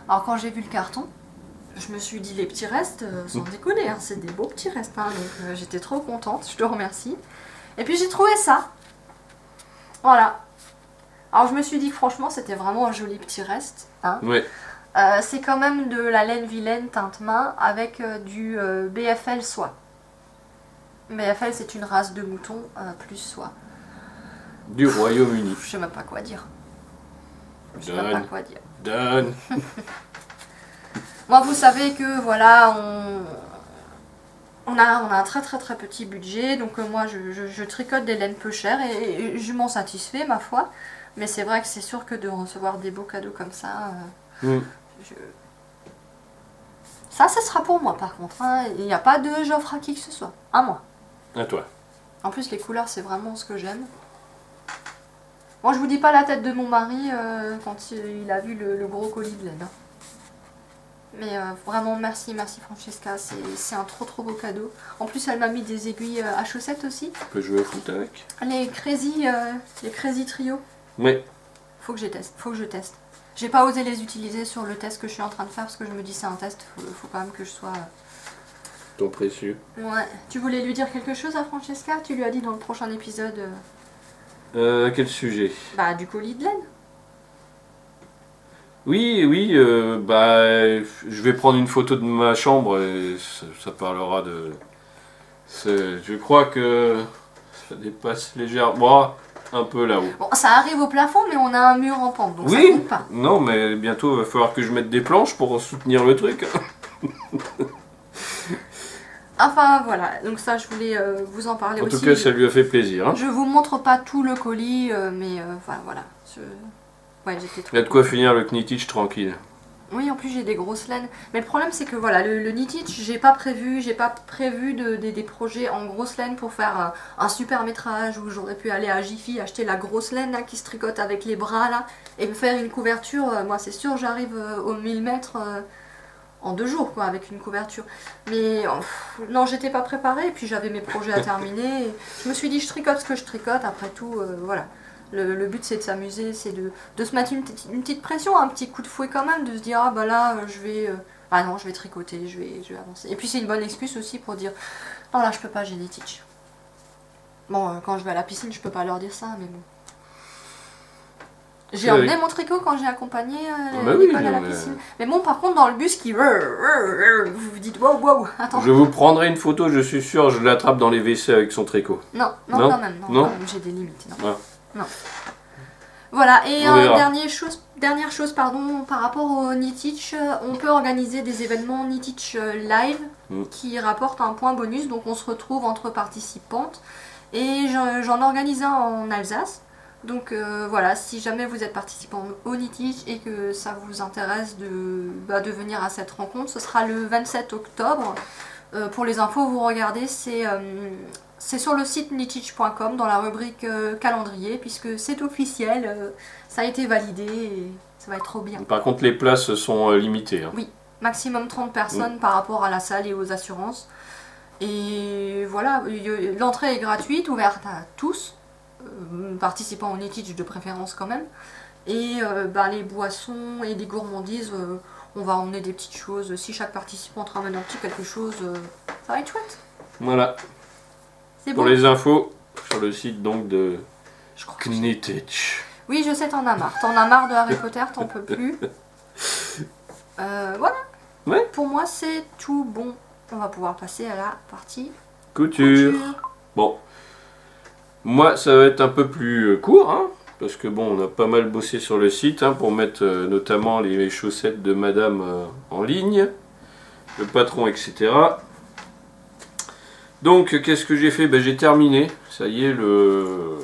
Alors quand j'ai vu le carton, je me suis dit les petits restes, sans déconner, hein, c'est des beaux petits restes, hein, donc j'étais trop contente, je te remercie. Et puis j'ai trouvé ça, voilà. Alors je me suis dit que franchement c'était vraiment un joli petit reste, hein. Ouais. C'est quand même de la laine vilaine teinte main avec du BFL soie. BFL c'est une race de mouton plus soie. Du Royaume-Uni. Je sais même pas quoi dire. Je sais même pas quoi dire. Done. Moi vous savez que voilà on a un très petit budget, donc moi je tricote des laines peu chères et je m'en satisfais ma foi. Mais c'est vrai que c'est sûr que de recevoir des beaux cadeaux comme ça... Ça sera pour moi par contre, hein. Il n'y a pas de j'offre à qui que ce soit, à moi. À toi. En plus les couleurs c'est vraiment ce que j'aime. Moi je vous dis pas la tête de mon mari quand il a vu le gros colis de laine. Mais vraiment merci Francesca, c'est un trop beau cadeau. En plus elle m'a mis des aiguilles à chaussettes aussi. Tu peux jouer au foot avec. Les Crazy Trio. Oui. Faut que je teste. J'ai pas osé les utiliser sur le test que je suis en train de faire parce que je me dis c'est un test, faut quand même que je sois... Ton précieux. Ouais. Tu voulais lui dire quelque chose à Francesca? Tu lui as dit dans le prochain épisode... Quel sujet? Bah du colis de laine. Oui, bah je vais prendre une photo de ma chambre et ça parlera de... Je crois que ça dépasse légèrement... un peu là-haut. Bon, ça arrive au plafond, mais on a un mur en pente, donc oui, ça compte pas. Non, mais bientôt, il va falloir que je mette des planches pour soutenir le truc. Enfin, voilà. Donc ça, je voulais vous en parler aussi. En tout cas, ça lui a fait plaisir. Hein. Je vous montre pas tout le colis, mais enfin, voilà. Ouais, j'étais trop... Il y a de quoi finir le knittage tranquille. Oui, en plus j'ai des grosses laines. Mais le problème c'est que voilà, le knittage, j'ai pas prévu des projets en grosse laine pour faire un super métrage où j'aurais pu aller à Jiffy acheter la grosse laine là, qui se tricote avec les bras là et me faire une couverture. Moi c'est sûr j'arrive aux 1000 mètres en 2 jours quoi avec une couverture. Mais non, j'étais pas préparée et puis j'avais mes projets à terminer. Et je me suis dit je tricote ce que je tricote, après tout voilà. Le but c'est de s'amuser, c'est de se mettre une petite pression, un petit coup de fouet quand même, de se dire ah bah là je vais ah non je vais tricoter, je vais avancer. Et puis c'est une bonne excuse aussi pour dire non là je peux pas, j'ai des teach. Bon quand je vais à la piscine je peux pas leur dire ça mais bon. J'ai emmené mon tricot quand j'ai accompagné l'école à la piscine. Mais bon par contre dans le bus qui vous vous dites wow attends. Je vous prendrai une photo, je suis sûr, je l'attrape dans les WC avec son tricot. Non quand même, non. J'ai des limites. Non. Ah. Non. Voilà, et dernière chose pardon, par rapport au Knitich, on peut organiser des événements Knitich live qui rapportent un point bonus, donc on se retrouve entre participantes. Et j'en organise un en Alsace, donc voilà, si jamais vous êtes participant au Knitich et que ça vous intéresse de venir à cette rencontre, ce sera le 27 octobre. Pour les infos, vous regardez, c'est sur le site knitich.com dans la rubrique calendrier, puisque c'est officiel, ça a été validé et ça va être trop bien. Par contre les places sont limitées. Hein. Oui, maximum 30 personnes par rapport à la salle et aux assurances. Et voilà, l'entrée est gratuite, ouverte à tous, participants au Knitich de préférence quand même. Et les boissons et les gourmandises, on va emmener des petites choses. Si chaque participant ramène un petit quelque chose, ça va être chouette. Voilà. Pour les infos, sur le site donc de Knitich. Oui, je sais, t'en as marre. T'en as marre de Harry Potter, t'en peux plus. Voilà. Ouais. Pour moi, c'est tout bon. On va pouvoir passer à la partie couture. Bon. Moi, ça va être un peu plus court, hein, parce que bon, on a pas mal bossé sur le site hein, pour mettre notamment les chaussettes de madame en ligne, le patron, etc. Donc qu'est-ce que j'ai fait? Ben, j'ai terminé, ça y est, le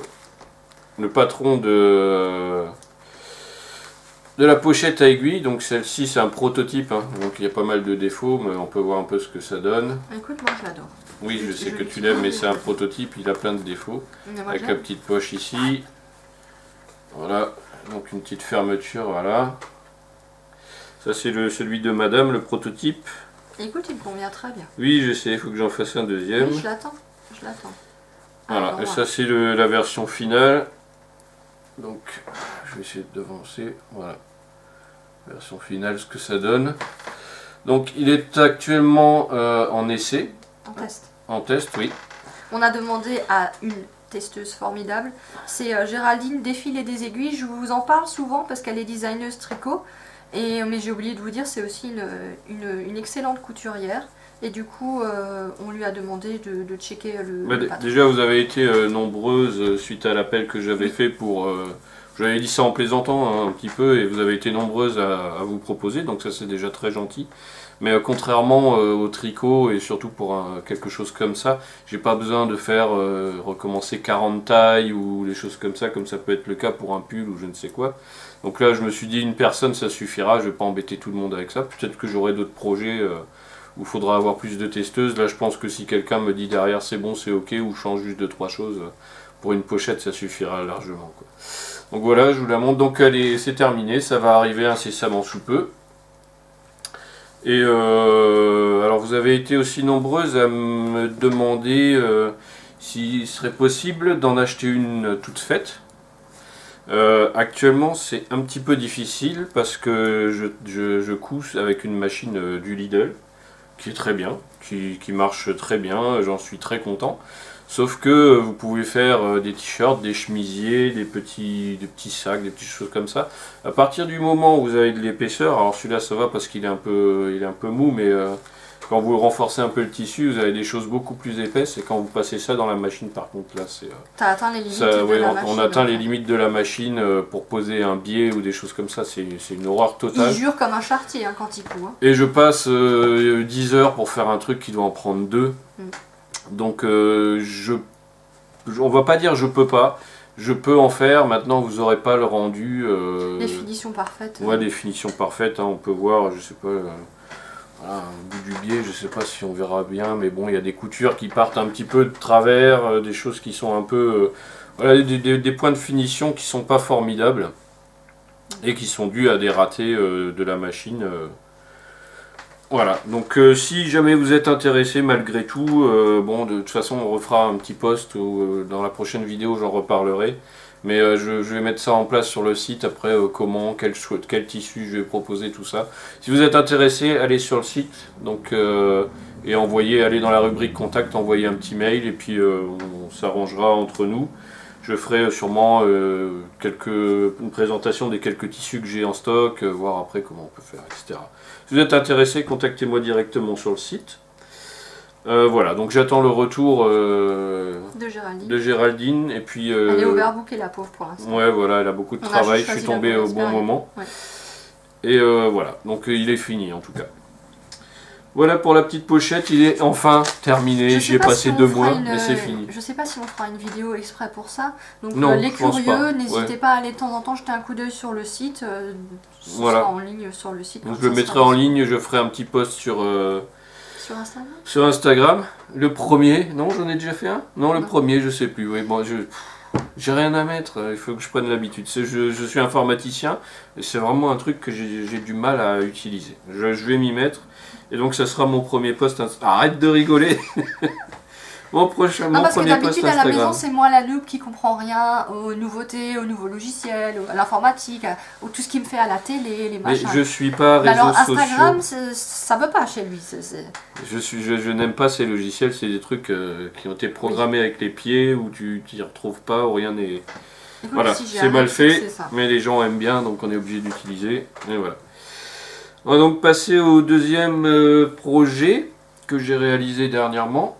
patron de la pochette à aiguille. Donc celle-ci c'est un prototype, hein. Donc il y a pas mal de défauts, mais on peut voir un peu ce que ça donne. Écoute, moi je l'adore. Oui, je sais que tu l'aimes, mais c'est un prototype, il a plein de défauts. Avec la petite poche ici. Voilà, donc une petite fermeture, voilà. Ça c'est celui de madame, le prototype. Écoute, il me convient très bien. Oui, je sais, il faut que j'en fasse un deuxième. Oui, je l'attends, je l'attends. Voilà, et ça c'est la version finale. Donc, je vais essayer de devancer, voilà. Version finale, ce que ça donne. Donc, il est actuellement en essai. En test. En test, oui. On a demandé à une testeuse formidable, c'est Géraldine Défilé des Aiguilles. Je vous en parle souvent parce qu'elle est designeuse tricot. Mais j'ai oublié de vous dire, c'est aussi une excellente couturière. Et du coup, on lui a demandé de checker le patron. Déjà, vous avez été nombreuses suite à l'appel que j'avais fait pour... j'avais dit ça en plaisantant hein, un petit peu, et vous avez été nombreuses à vous proposer, donc ça c'est déjà très gentil. Mais contrairement au tricot, et surtout pour quelque chose comme ça, j'ai pas besoin de faire recommencer 40 tailles ou des choses comme ça peut être le cas pour un pull ou je ne sais quoi. Donc là, je me suis dit, une personne, ça suffira, je vais pas embêter tout le monde avec ça. Peut-être que j'aurai d'autres projets où il faudra avoir plus de testeuses. Là, je pense que si quelqu'un me dit derrière, c'est bon, c'est ok, ou change juste 2-3 choses, pour une pochette, ça suffira largement, quoi. Donc voilà, je vous la montre. Donc c'est terminé, ça va arriver incessamment sous peu. Et alors, vous avez été aussi nombreuses à me demander s'il serait possible d'en acheter une toute faite. Actuellement c'est un petit peu difficile parce que je couds avec une machine du Lidl qui est très bien, qui marche très bien, j'en suis très content. Sauf que vous pouvez faire des t-shirts, des chemisiers, des petits sacs, des petites choses comme ça. À partir du moment où vous avez de l'épaisseur, alors celui-là ça va parce qu'il est un peu mou, mais quand vous renforcez un peu le tissu, vous avez des choses beaucoup plus épaisses, et quand vous passez ça dans la machine, par contre, là, c'est... T'as atteint les limites de la machine. On atteint les limites de la machine pour poser un biais ou des choses comme ça, c'est une horreur totale. Il jure comme un chartier hein, quand il coud. Hein. Et je passe 10 heures pour faire un truc qui doit en prendre 2. Donc, on va pas dire je peux pas. Je peux en faire, maintenant vous n'aurez pas le rendu... des finitions parfaites. Ouais, des finitions parfaites, hein, on peut voir, je sais pas... Voilà, au bout du biais, je sais pas si on verra bien, mais bon, il y a des coutures qui partent un petit peu de travers, des choses qui sont un peu... voilà, des points de finition qui sont pas formidables, et qui sont dus à des ratés de la machine. Voilà, donc si jamais vous êtes intéressé malgré tout, bon, de toute façon on refera un petit post, ou dans la prochaine vidéo j'en reparlerai. Mais je vais mettre ça en place sur le site, après comment, quel tissu je vais proposer, tout ça. Si vous êtes intéressé, allez sur le site donc, et allez dans la rubrique contact, envoyez un petit mail et puis on s'arrangera entre nous. Je ferai sûrement une présentation des quelques tissus que j'ai en stock, voir après comment on peut faire, etc. Si vous êtes intéressé, contactez-moi directement sur le site. Voilà, donc j'attends le retour de Géraldine. Et puis, elle est overbookée la pauvre pour l'instant. Ouais, voilà, elle a beaucoup de travail, je suis tombé au bon moment. Ouais. Et voilà, donc il est fini en tout cas. Voilà pour la petite pochette, il est enfin terminé, j'y ai passé 2 mois, mais c'est fini. Je sais pas si on fera une vidéo exprès pour ça, donc non, les curieux, n'hésitez pas à aller de temps en temps jeter un coup d'œil sur le site, voilà. En ligne sur le site. Donc je le mettrai en ligne, je ferai un petit post sur Instagram. Sur Instagram, le premier, non j'en ai déjà fait un? Non, le premier, je sais plus, oui, bon, j'ai rien à mettre, il faut que je prenne l'habitude. Je suis informaticien, et c'est vraiment un truc que j'ai du mal à utiliser. Je vais m'y mettre. Et donc ça sera mon premier post. Arrête de rigoler. Mon premier post Instagram. Parce que d'habitude à la maison c'est moi la loupe qui comprend rien aux nouveautés, aux nouveaux logiciels, à l'informatique, ou tout ce qui me fait à la télé, les machins. Mais je suis pas réseaux sociaux. Alors Instagram, ça veut pas chez lui. Je n'aime pas ces logiciels, c'est des trucs qui ont été programmés avec les pieds, où tu t'y retrouves pas, où rien n'est... Voilà, c'est mal fait, mais les gens aiment bien, donc on est obligé d'utiliser. Et voilà. On va donc passer au deuxième projet que j'ai réalisé dernièrement.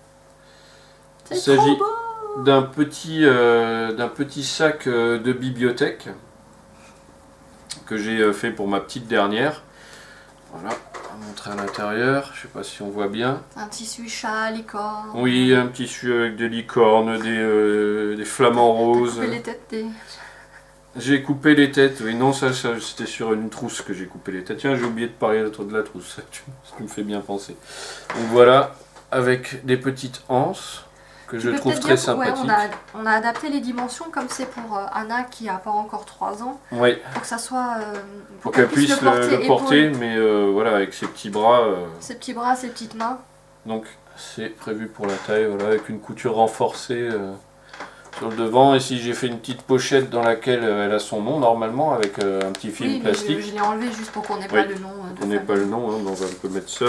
Il s'agit d'un petit sac de bibliothèque que j'ai fait pour ma petite dernière. Voilà, montrer à l'intérieur, je sais pas si on voit bien. Un tissu chat, licorne. Oui, un tissu avec des licornes, des flamants roses. Coupé les têtes des... J'ai coupé les têtes, oui, non, ça c'était sur une trousse que j'ai coupé les têtes. Tiens, j'ai oublié de parler de la trousse, ça me fait bien penser. Donc voilà, avec des petites anses que je trouve très sympathiques. Ouais, on a adapté les dimensions comme c'est pour Anna qui a pas encore 3 ans. Oui. Pour que ça soit... pour qu'elle puisse le porter, mais voilà, avec ses petits bras. Ses petits bras, ses petites mains. Donc c'est prévu pour la taille, voilà, avec une couture renforcée. Sur le devant, ici j'ai fait une petite pochette dans laquelle elle a son nom normalement avec un petit film plastique. Je l'ai enlevé juste pour qu'on n'ait pas le nom. On n'ait pas le nom, hein, donc on peut mettre ça.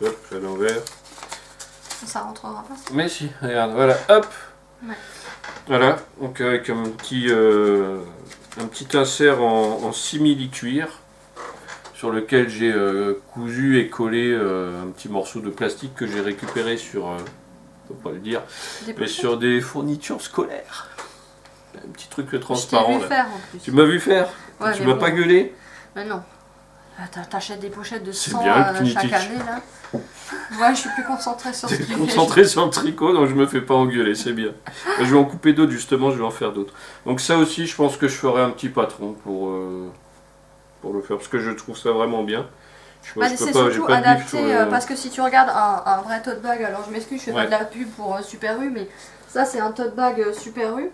Hop, à l'envers. Ça rentrera pas. Mais si, regarde, voilà, hop. Ouais. Voilà, donc avec un petit insert en simili-cuir sur lequel j'ai cousu et collé un petit morceau de plastique que j'ai récupéré sur... faut pas le dire, mais sur des fournitures scolaires. Un petit truc transparent. Je t'ai vu faire en plus. Tu m'as vu faire? Ouais, tu m'as pas gueulé? Mais non. T'achètes des pochettes de 100 chaque année là. Ouais, je suis plus concentrée sur ce que je fais. Concentré sur le tricot, donc je me fais pas engueuler, c'est bien. Je vais en couper d'autres justement, je vais en faire d'autres. Donc ça aussi, je pense que je ferai un petit patron pour le faire, parce que je trouve ça vraiment bien. C'est surtout adapté, parce que si tu regardes un vrai tote bag, alors je m'excuse, je fais pas de la pub pour Super U, mais ça c'est un tote bag Super U,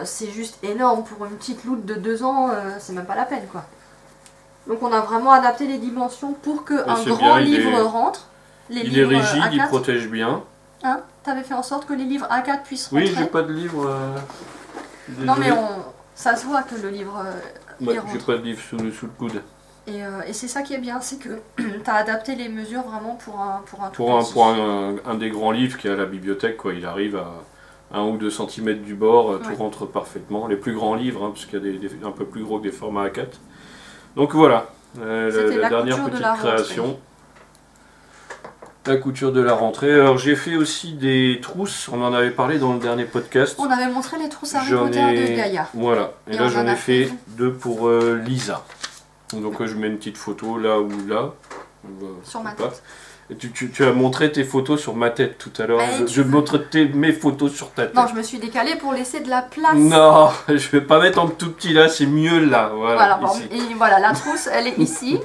c'est juste énorme pour une petite loute de 2 ans, c'est même pas la peine quoi. Donc on a vraiment adapté les dimensions pour qu'un grand livre rentre. Il est rigide, il protège bien. Hein? T'avais fait en sorte que les livres A4 puissent rentrer? Oui, j'ai pas de livre. Non mais ça se voit que le livre il rentre. J'ai pas de livre sous le coude. Et c'est ça qui est bien, c'est que tu as adapté les mesures vraiment pour un des grands livres qui est à la bibliothèque, quoi. Il arrive à 1 ou 2 cm du bord, tout rentre parfaitement. Les plus grands livres, hein, parce qu'il y a un peu plus gros que des formats A4. Donc voilà, la dernière petite création. La couture de la rentrée. Alors j'ai fait aussi des trousses, on en avait parlé dans le dernier podcast. On avait montré les trousses Harry Potter de Gaïa. Voilà, et là j'en ai fait 2 pour Lisa. Donc je mets une petite photo là ou là. Sur ma tête. Et tu as montré tes photos sur ma tête tout à l'heure. Je montre mes photos sur ta tête. Non, je me suis décalée pour laisser de la place. Non, je vais pas mettre en tout petit là, c'est mieux là. Voilà, et voilà, la trousse, elle est ici.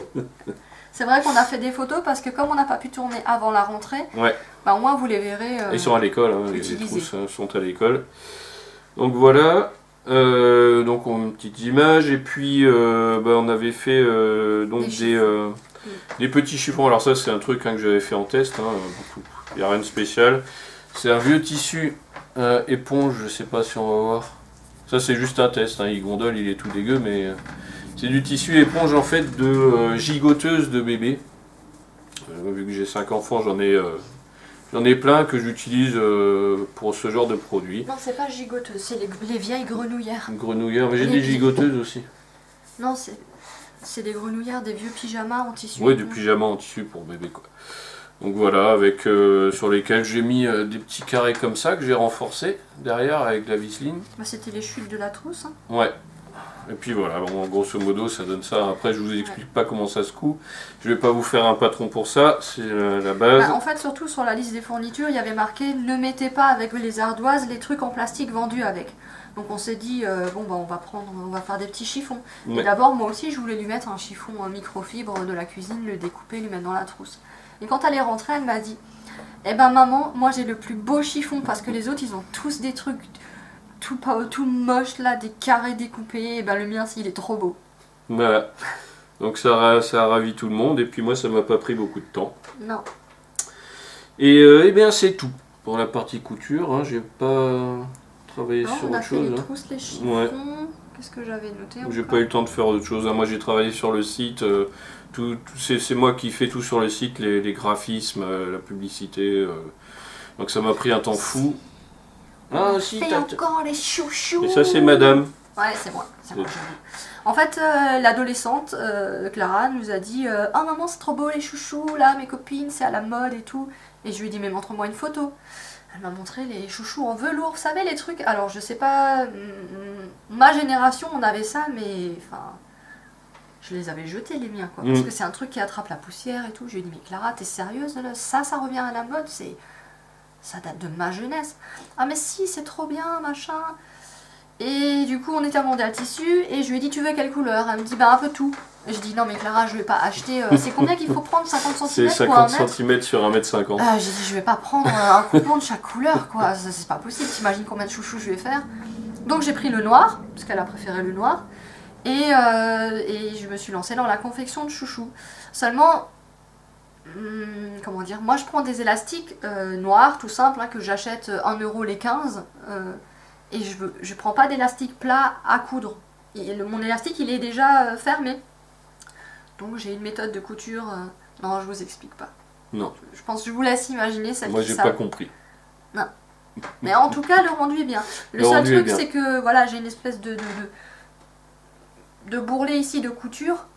C'est vrai qu'on a fait des photos parce que comme on n'a pas pu tourner avant la rentrée, bah, au moins vous les verrez. Ils sont à l'école, hein, les trousses sont à l'école. Donc voilà. Donc on a une petite image et puis on avait fait donc des petits chiffons. Alors ça c'est un truc que j'avais fait en test, il n'y a rien de spécial. C'est un vieux tissu éponge, je sais pas si on va voir. Ça c'est juste un test, il gondole, il est tout dégueu, mais c'est du tissu éponge en fait de gigoteuse de bébé. Vu que j'ai 5 enfants, j'en ai plein que j'utilise pour ce genre de produit. Non, c'est pas gigoteuse, c'est les vieilles grenouillères. Grenouillères, mais j'ai des gigoteuses aussi. Non, c'est des grenouillères, des vieux pyjamas en tissu. Oui, du pyjama en tissu pour bébé quoi. Donc voilà, avec sur lesquels j'ai mis des petits carrés comme ça que j'ai renforcés derrière avec la visseline. Bah, c'était les chutes de la trousse. Hein. Ouais. Et puis voilà, bon, grosso modo ça donne ça. Après je vous explique pas comment ça se coud. Je vais pas vous faire un patron pour ça, c'est la base. Bah, en fait surtout sur la liste des fournitures il y avait marqué ne mettez pas avec les ardoises les trucs en plastique vendus avec. Donc on s'est dit bon bah on va faire des petits chiffons. Ouais. Et d'abord moi aussi je voulais lui mettre un chiffon microfibre de la cuisine, le découper, lui mettre dans la trousse. Et quand elle est rentrée elle m'a dit eh ben maman moi j'ai le plus beau chiffon parce que les autres ils ont tous des trucs tout moche là, des carrés découpés, et ben le mien il est trop beau. Voilà, donc ça a ravi tout le monde et puis moi ça m'a pas pris beaucoup de temps. Non. Et eh bien c'est tout pour la partie couture, j'ai pas travaillé sur autre chose. On a fait les trousses, les chiffons, qu'est-ce que j'avais noté? J'ai pas eu le temps de faire autre chose, moi j'ai travaillé sur le site, c'est moi qui fais tout sur le site, les graphismes, la publicité, donc ça m'a pris un temps fou. Ah, si, encore les chouchous. Et ça c'est madame. Ouais, c'est moi. En fait, l'adolescente, Clara, nous a dit « Oh maman, c'est trop beau les chouchous, là, mes copines, c'est à la mode et tout. » Et je lui ai dit « Mais montre-moi une photo. » Elle m'a montré les chouchous en velours, vous savez, les trucs. Alors, je sais pas, ma génération, on avait ça, mais enfin... je les avais jetés les miens, quoi. Parce que c'est un truc qui attrape la poussière et tout. Je lui ai dit, mais Clara, t'es sérieuse là? Ça revient à la mode, ça date de ma jeunesse. Ah mais si, c'est trop bien, machin. Et du coup, on était amendé à le tissu et je lui ai dit, tu veux quelle couleur? Elle me dit, bah un peu tout. Et je dis, non mais Clara, je vais pas acheter... c'est combien qu'il faut prendre? 50 cm C'est 50 cm sur 1,50 m. J'ai dit, je vais pas prendre un coupon de chaque couleur, quoi. C'est pas possible, t'imagines combien de chouchous je vais faire. Donc j'ai pris le noir, parce qu'elle a préféré le noir. Et je me suis lancée dans la confection de chouchous. Seulement, comment dire, moi je prends des élastiques noirs, tout simple, hein, que j'achète 1 € les 15. Et je prends pas d'élastique plat à coudre. Mon élastique il est déjà fermé. Donc j'ai une méthode de couture. Non, je vous explique pas. Non. Je pense que je vous laisse imaginer celle Moi qui j'ai savent. pas compris. Non. Mais en tout cas, le rendu est bien. Le seul truc, c'est que voilà, j'ai une espèce de bourrelet ici de couture.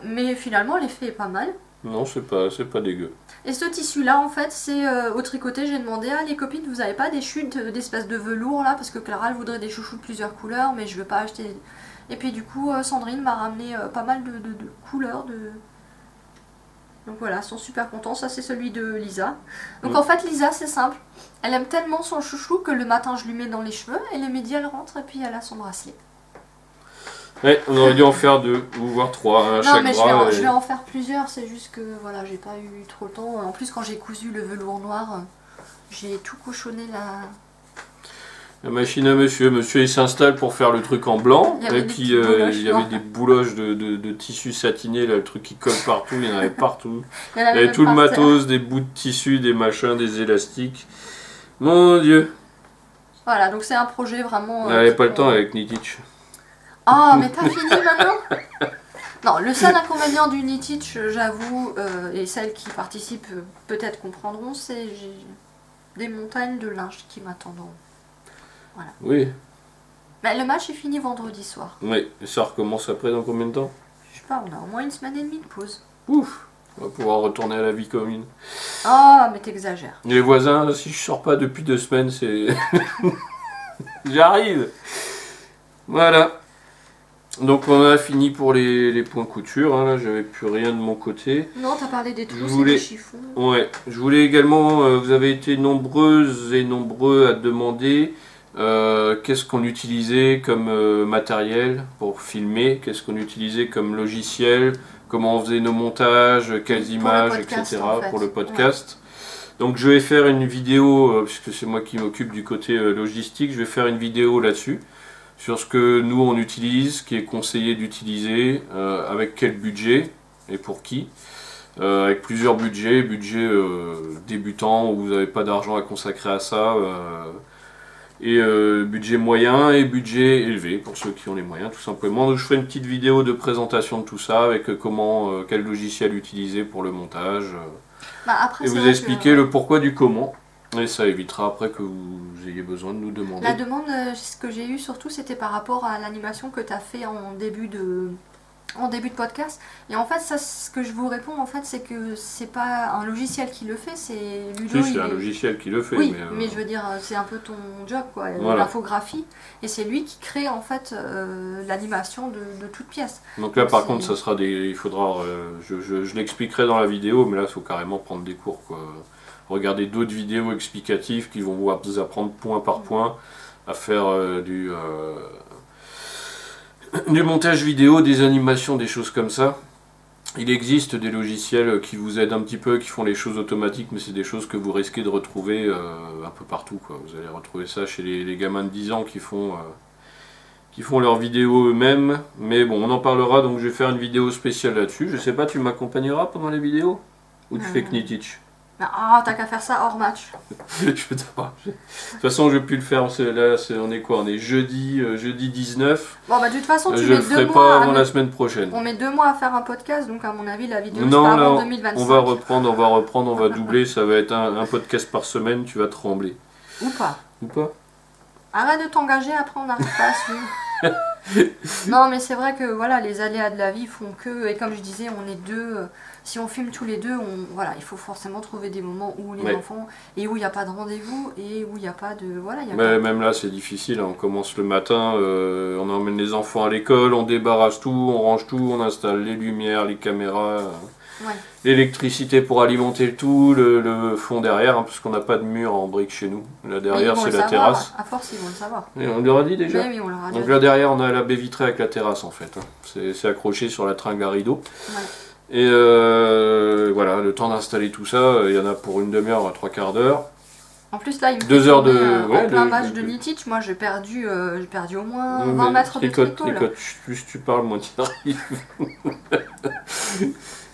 Mais finalement, l'effet est pas mal. Non, c'est pas dégueu. Et ce tissu-là, en fait, c'est au tricoté. J'ai demandé à les copines, vous avez pas des chutes d'espèces de velours là? Parce que Clara, elle voudrait des chouchous de plusieurs couleurs, mais je veux pas acheter. Et puis du coup, Sandrine m'a ramené pas mal de couleurs. Donc voilà, ils sont super contents. Ça, c'est celui de Lisa. Donc en fait, Lisa, c'est simple. Elle aime tellement son chouchou que le matin, je lui mets dans les cheveux. Et le midi, elle rentre et puis elle a son bracelet. Ouais, on aurait dû en faire 2 ou voire 3 à chaque bras. Je vais en faire plusieurs. C'est juste que voilà, j'ai pas eu trop le temps. En plus, quand j'ai cousu le velours noir, j'ai tout cochonné la machine à monsieur. Monsieur, il s'installe pour faire le truc en blanc. Et puis, il y avait des bouloches de tissu satiné, là, le truc qui colle partout. Il y en avait partout. Il y avait tout le matos, des bouts de tissu, des machins, des élastiques. Mon Dieu. Voilà, donc c'est un projet vraiment... Elle n'avait pas le temps avec Knitich. Ah, mais t'as fini maintenant? Non, le seul inconvénient du Knitich, j'avoue, et celles qui participent peut-être comprendront, c'est j'ai des montagnes de linge qui m'attendent. Voilà. Oui. Mais le match est fini vendredi soir. Oui, et ça recommence après dans combien de temps? Je sais pas, on a au moins 1 semaine et demie de pause. Ouf, on va pouvoir retourner à la vie commune. Ah, mais t'exagères. Les voisins, si je sors pas depuis 2 semaines, c'est... J'arrive. Voilà. Donc on a fini pour les points couture, hein. Là j'avais plus rien de mon côté. Non, t'as parlé des trousses et des chiffons. Ouais, je voulais également, vous avez été nombreuses et nombreux à demander qu'est-ce qu'on utilisait comme matériel pour filmer, qu'est-ce qu'on utilisait comme logiciel, comment on faisait nos montages, quelles images, podcast, etc. en fait. Pour le podcast. Ouais. Donc je vais faire une vidéo, puisque c'est moi qui m'occupe du côté logistique, je vais faire une vidéo là-dessus. Sur ce que nous on utilise, ce qui est conseillé d'utiliser, avec quel budget et pour qui. Avec plusieurs budgets, budget débutant où vous n'avez pas d'argent à consacrer à ça, et budget moyen et budget élevé pour ceux qui ont les moyens tout simplement. Donc je ferai une petite vidéo de présentation de tout ça avec quel logiciel utiliser pour le montage, Après, et vous expliquer le pourquoi du comment. Et ça évitera après que vous ayez besoin de nous demander. La demande, ce que j'ai eu surtout, c'était par rapport à l'animation que tu as fait en début de podcast. Et en fait, ça, ce que je vous réponds, en fait, c'est que c'est pas un logiciel qui le fait, c'est Ludo. Si, c'est un logiciel qui le fait. Oui, mais je veux dire, c'est un peu ton job, quoi, voilà. L'infographie. Et c'est lui qui crée, en fait, l'animation de toute pièce. Donc là, par contre, ça sera il faudra... je l'expliquerai dans la vidéo, mais là, il faut carrément prendre des cours, quoi. Regardez d'autres vidéos explicatives qui vont vous apprendre point par point à faire du montage vidéo, des animations, des choses comme ça. Il existe des logiciels qui vous aident un petit peu, qui font les choses automatiques, mais c'est des choses que vous risquez de retrouver un peu partout, quoi. Vous allez retrouver ça chez les gamins de 10 ans qui font leurs vidéos eux-mêmes. Mais bon, on en parlera, donc je vais faire une vidéo spéciale là-dessus. Je sais pas, tu m'accompagneras pendant les vidéos? Ou tu fais Knitich? Ah, t'as qu'à faire ça hors match. De toute façon, je vais plus le faire. Là, on est quoi? On est jeudi 19. Bon, bah, de toute façon, je le ferai pas avant la semaine prochaine. On met 2 mois à faire un podcast, donc à mon avis, la vidéo non, sera là, avant 2025. On va reprendre, on va doubler. Ça va être un podcast par semaine. Tu vas trembler. Ou pas. Ou pas? Arrête de t'engager, après on n'arrive pas à suivre. Non, mais c'est vrai que voilà, les aléas de la vie font que, et comme je disais, on est deux. Si on filme tous les deux, voilà, il faut forcément trouver des moments où les enfants, et où il n'y a pas de rendez-vous, et où il n'y a pas de... Voilà, mais même là, c'est difficile. Hein. On commence le matin, on emmène les enfants à l'école, on débarrasse tout, on range tout, on installe les lumières, les caméras, l'électricité pour alimenter le tout, le fond derrière, hein, parce qu'on n'a pas de mur en briques chez nous. Là derrière, c'est la terrasse. À force, ils vont le savoir. Et on leur a dit déjà. Oui, on leur a dit. Donc là derrière, on a la baie vitrée avec la terrasse en fait. Hein. C'est accroché sur la tringle à rideau. Et voilà, le temps d'installer tout ça, il y en a pour une demi-heure à 3/4 d'heure. En plus là, il me 2 heures de en plein match de Nitich, moi j'ai perdu au moins 20 mètres de tricot là. Plus tu parles, moins tu arrives.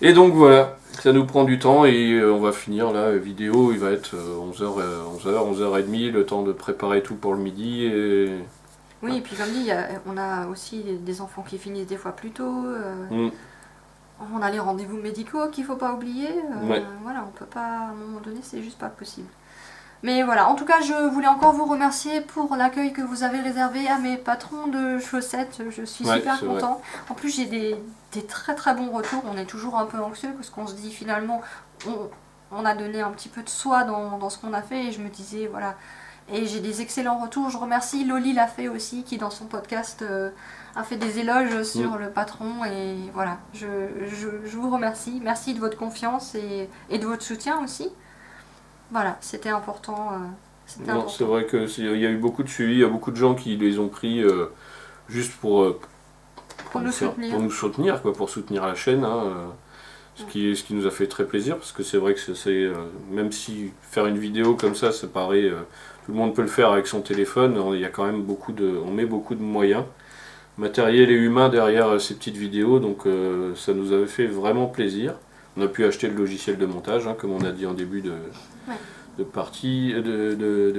Et donc voilà, ça nous prend du temps et on va finir la vidéo, il va être 11h30, le temps de préparer tout pour le midi. Et... Oui, et puis comme dit, on a aussi des enfants qui finissent des fois plus tôt. On a les rendez-vous médicaux qu'il faut pas oublier. Voilà, on peut pas, à un moment donné, c'est juste pas possible. Mais voilà, en tout cas, je voulais encore vous remercier pour l'accueil que vous avez réservé à mes patrons de chaussettes. Je suis super content. En plus, j'ai des très très bons retours. On est toujours un peu anxieux parce qu'on se dit finalement, on a donné un petit peu de soi dans ce qu'on a fait. Et je me disais, voilà. Et j'ai des excellents retours. Je remercie Loli l'a fait aussi, qui dans son podcast a fait des éloges sur le patron. Et voilà, je vous remercie. Merci de votre confiance et de votre soutien aussi. Voilà, c'était important. C'est vrai qu'il y a eu beaucoup de suivi, il y a beaucoup de gens qui les ont pris juste pour nous soutenir, quoi, pour soutenir la chaîne. Hein, ce qui nous a fait très plaisir, parce que c'est vrai que c'est même si faire une vidéo comme ça paraît... tout le monde peut le faire avec son téléphone, il y a quand même on met beaucoup de moyens matériels et humains derrière ces petites vidéos, donc ça nous avait fait vraiment plaisir. On a pu acheter le logiciel de montage, hein, comme on a dit en début de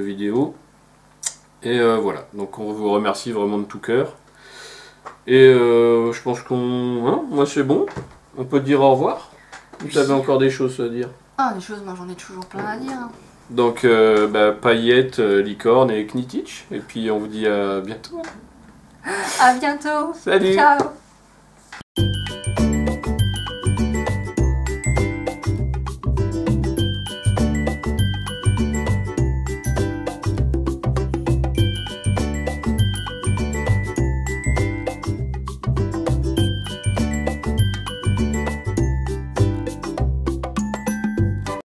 vidéo. Et voilà, donc on vous remercie vraiment de tout cœur. Et je pense moi c'est bon, on peut dire au revoir. Vous avez encore des choses à dire? Ah, des choses, moi j'en ai toujours plein à dire. Donc, paillettes, licorne et Knitich. Et puis on vous dit à bientôt. À bientôt. Salut. Ciao.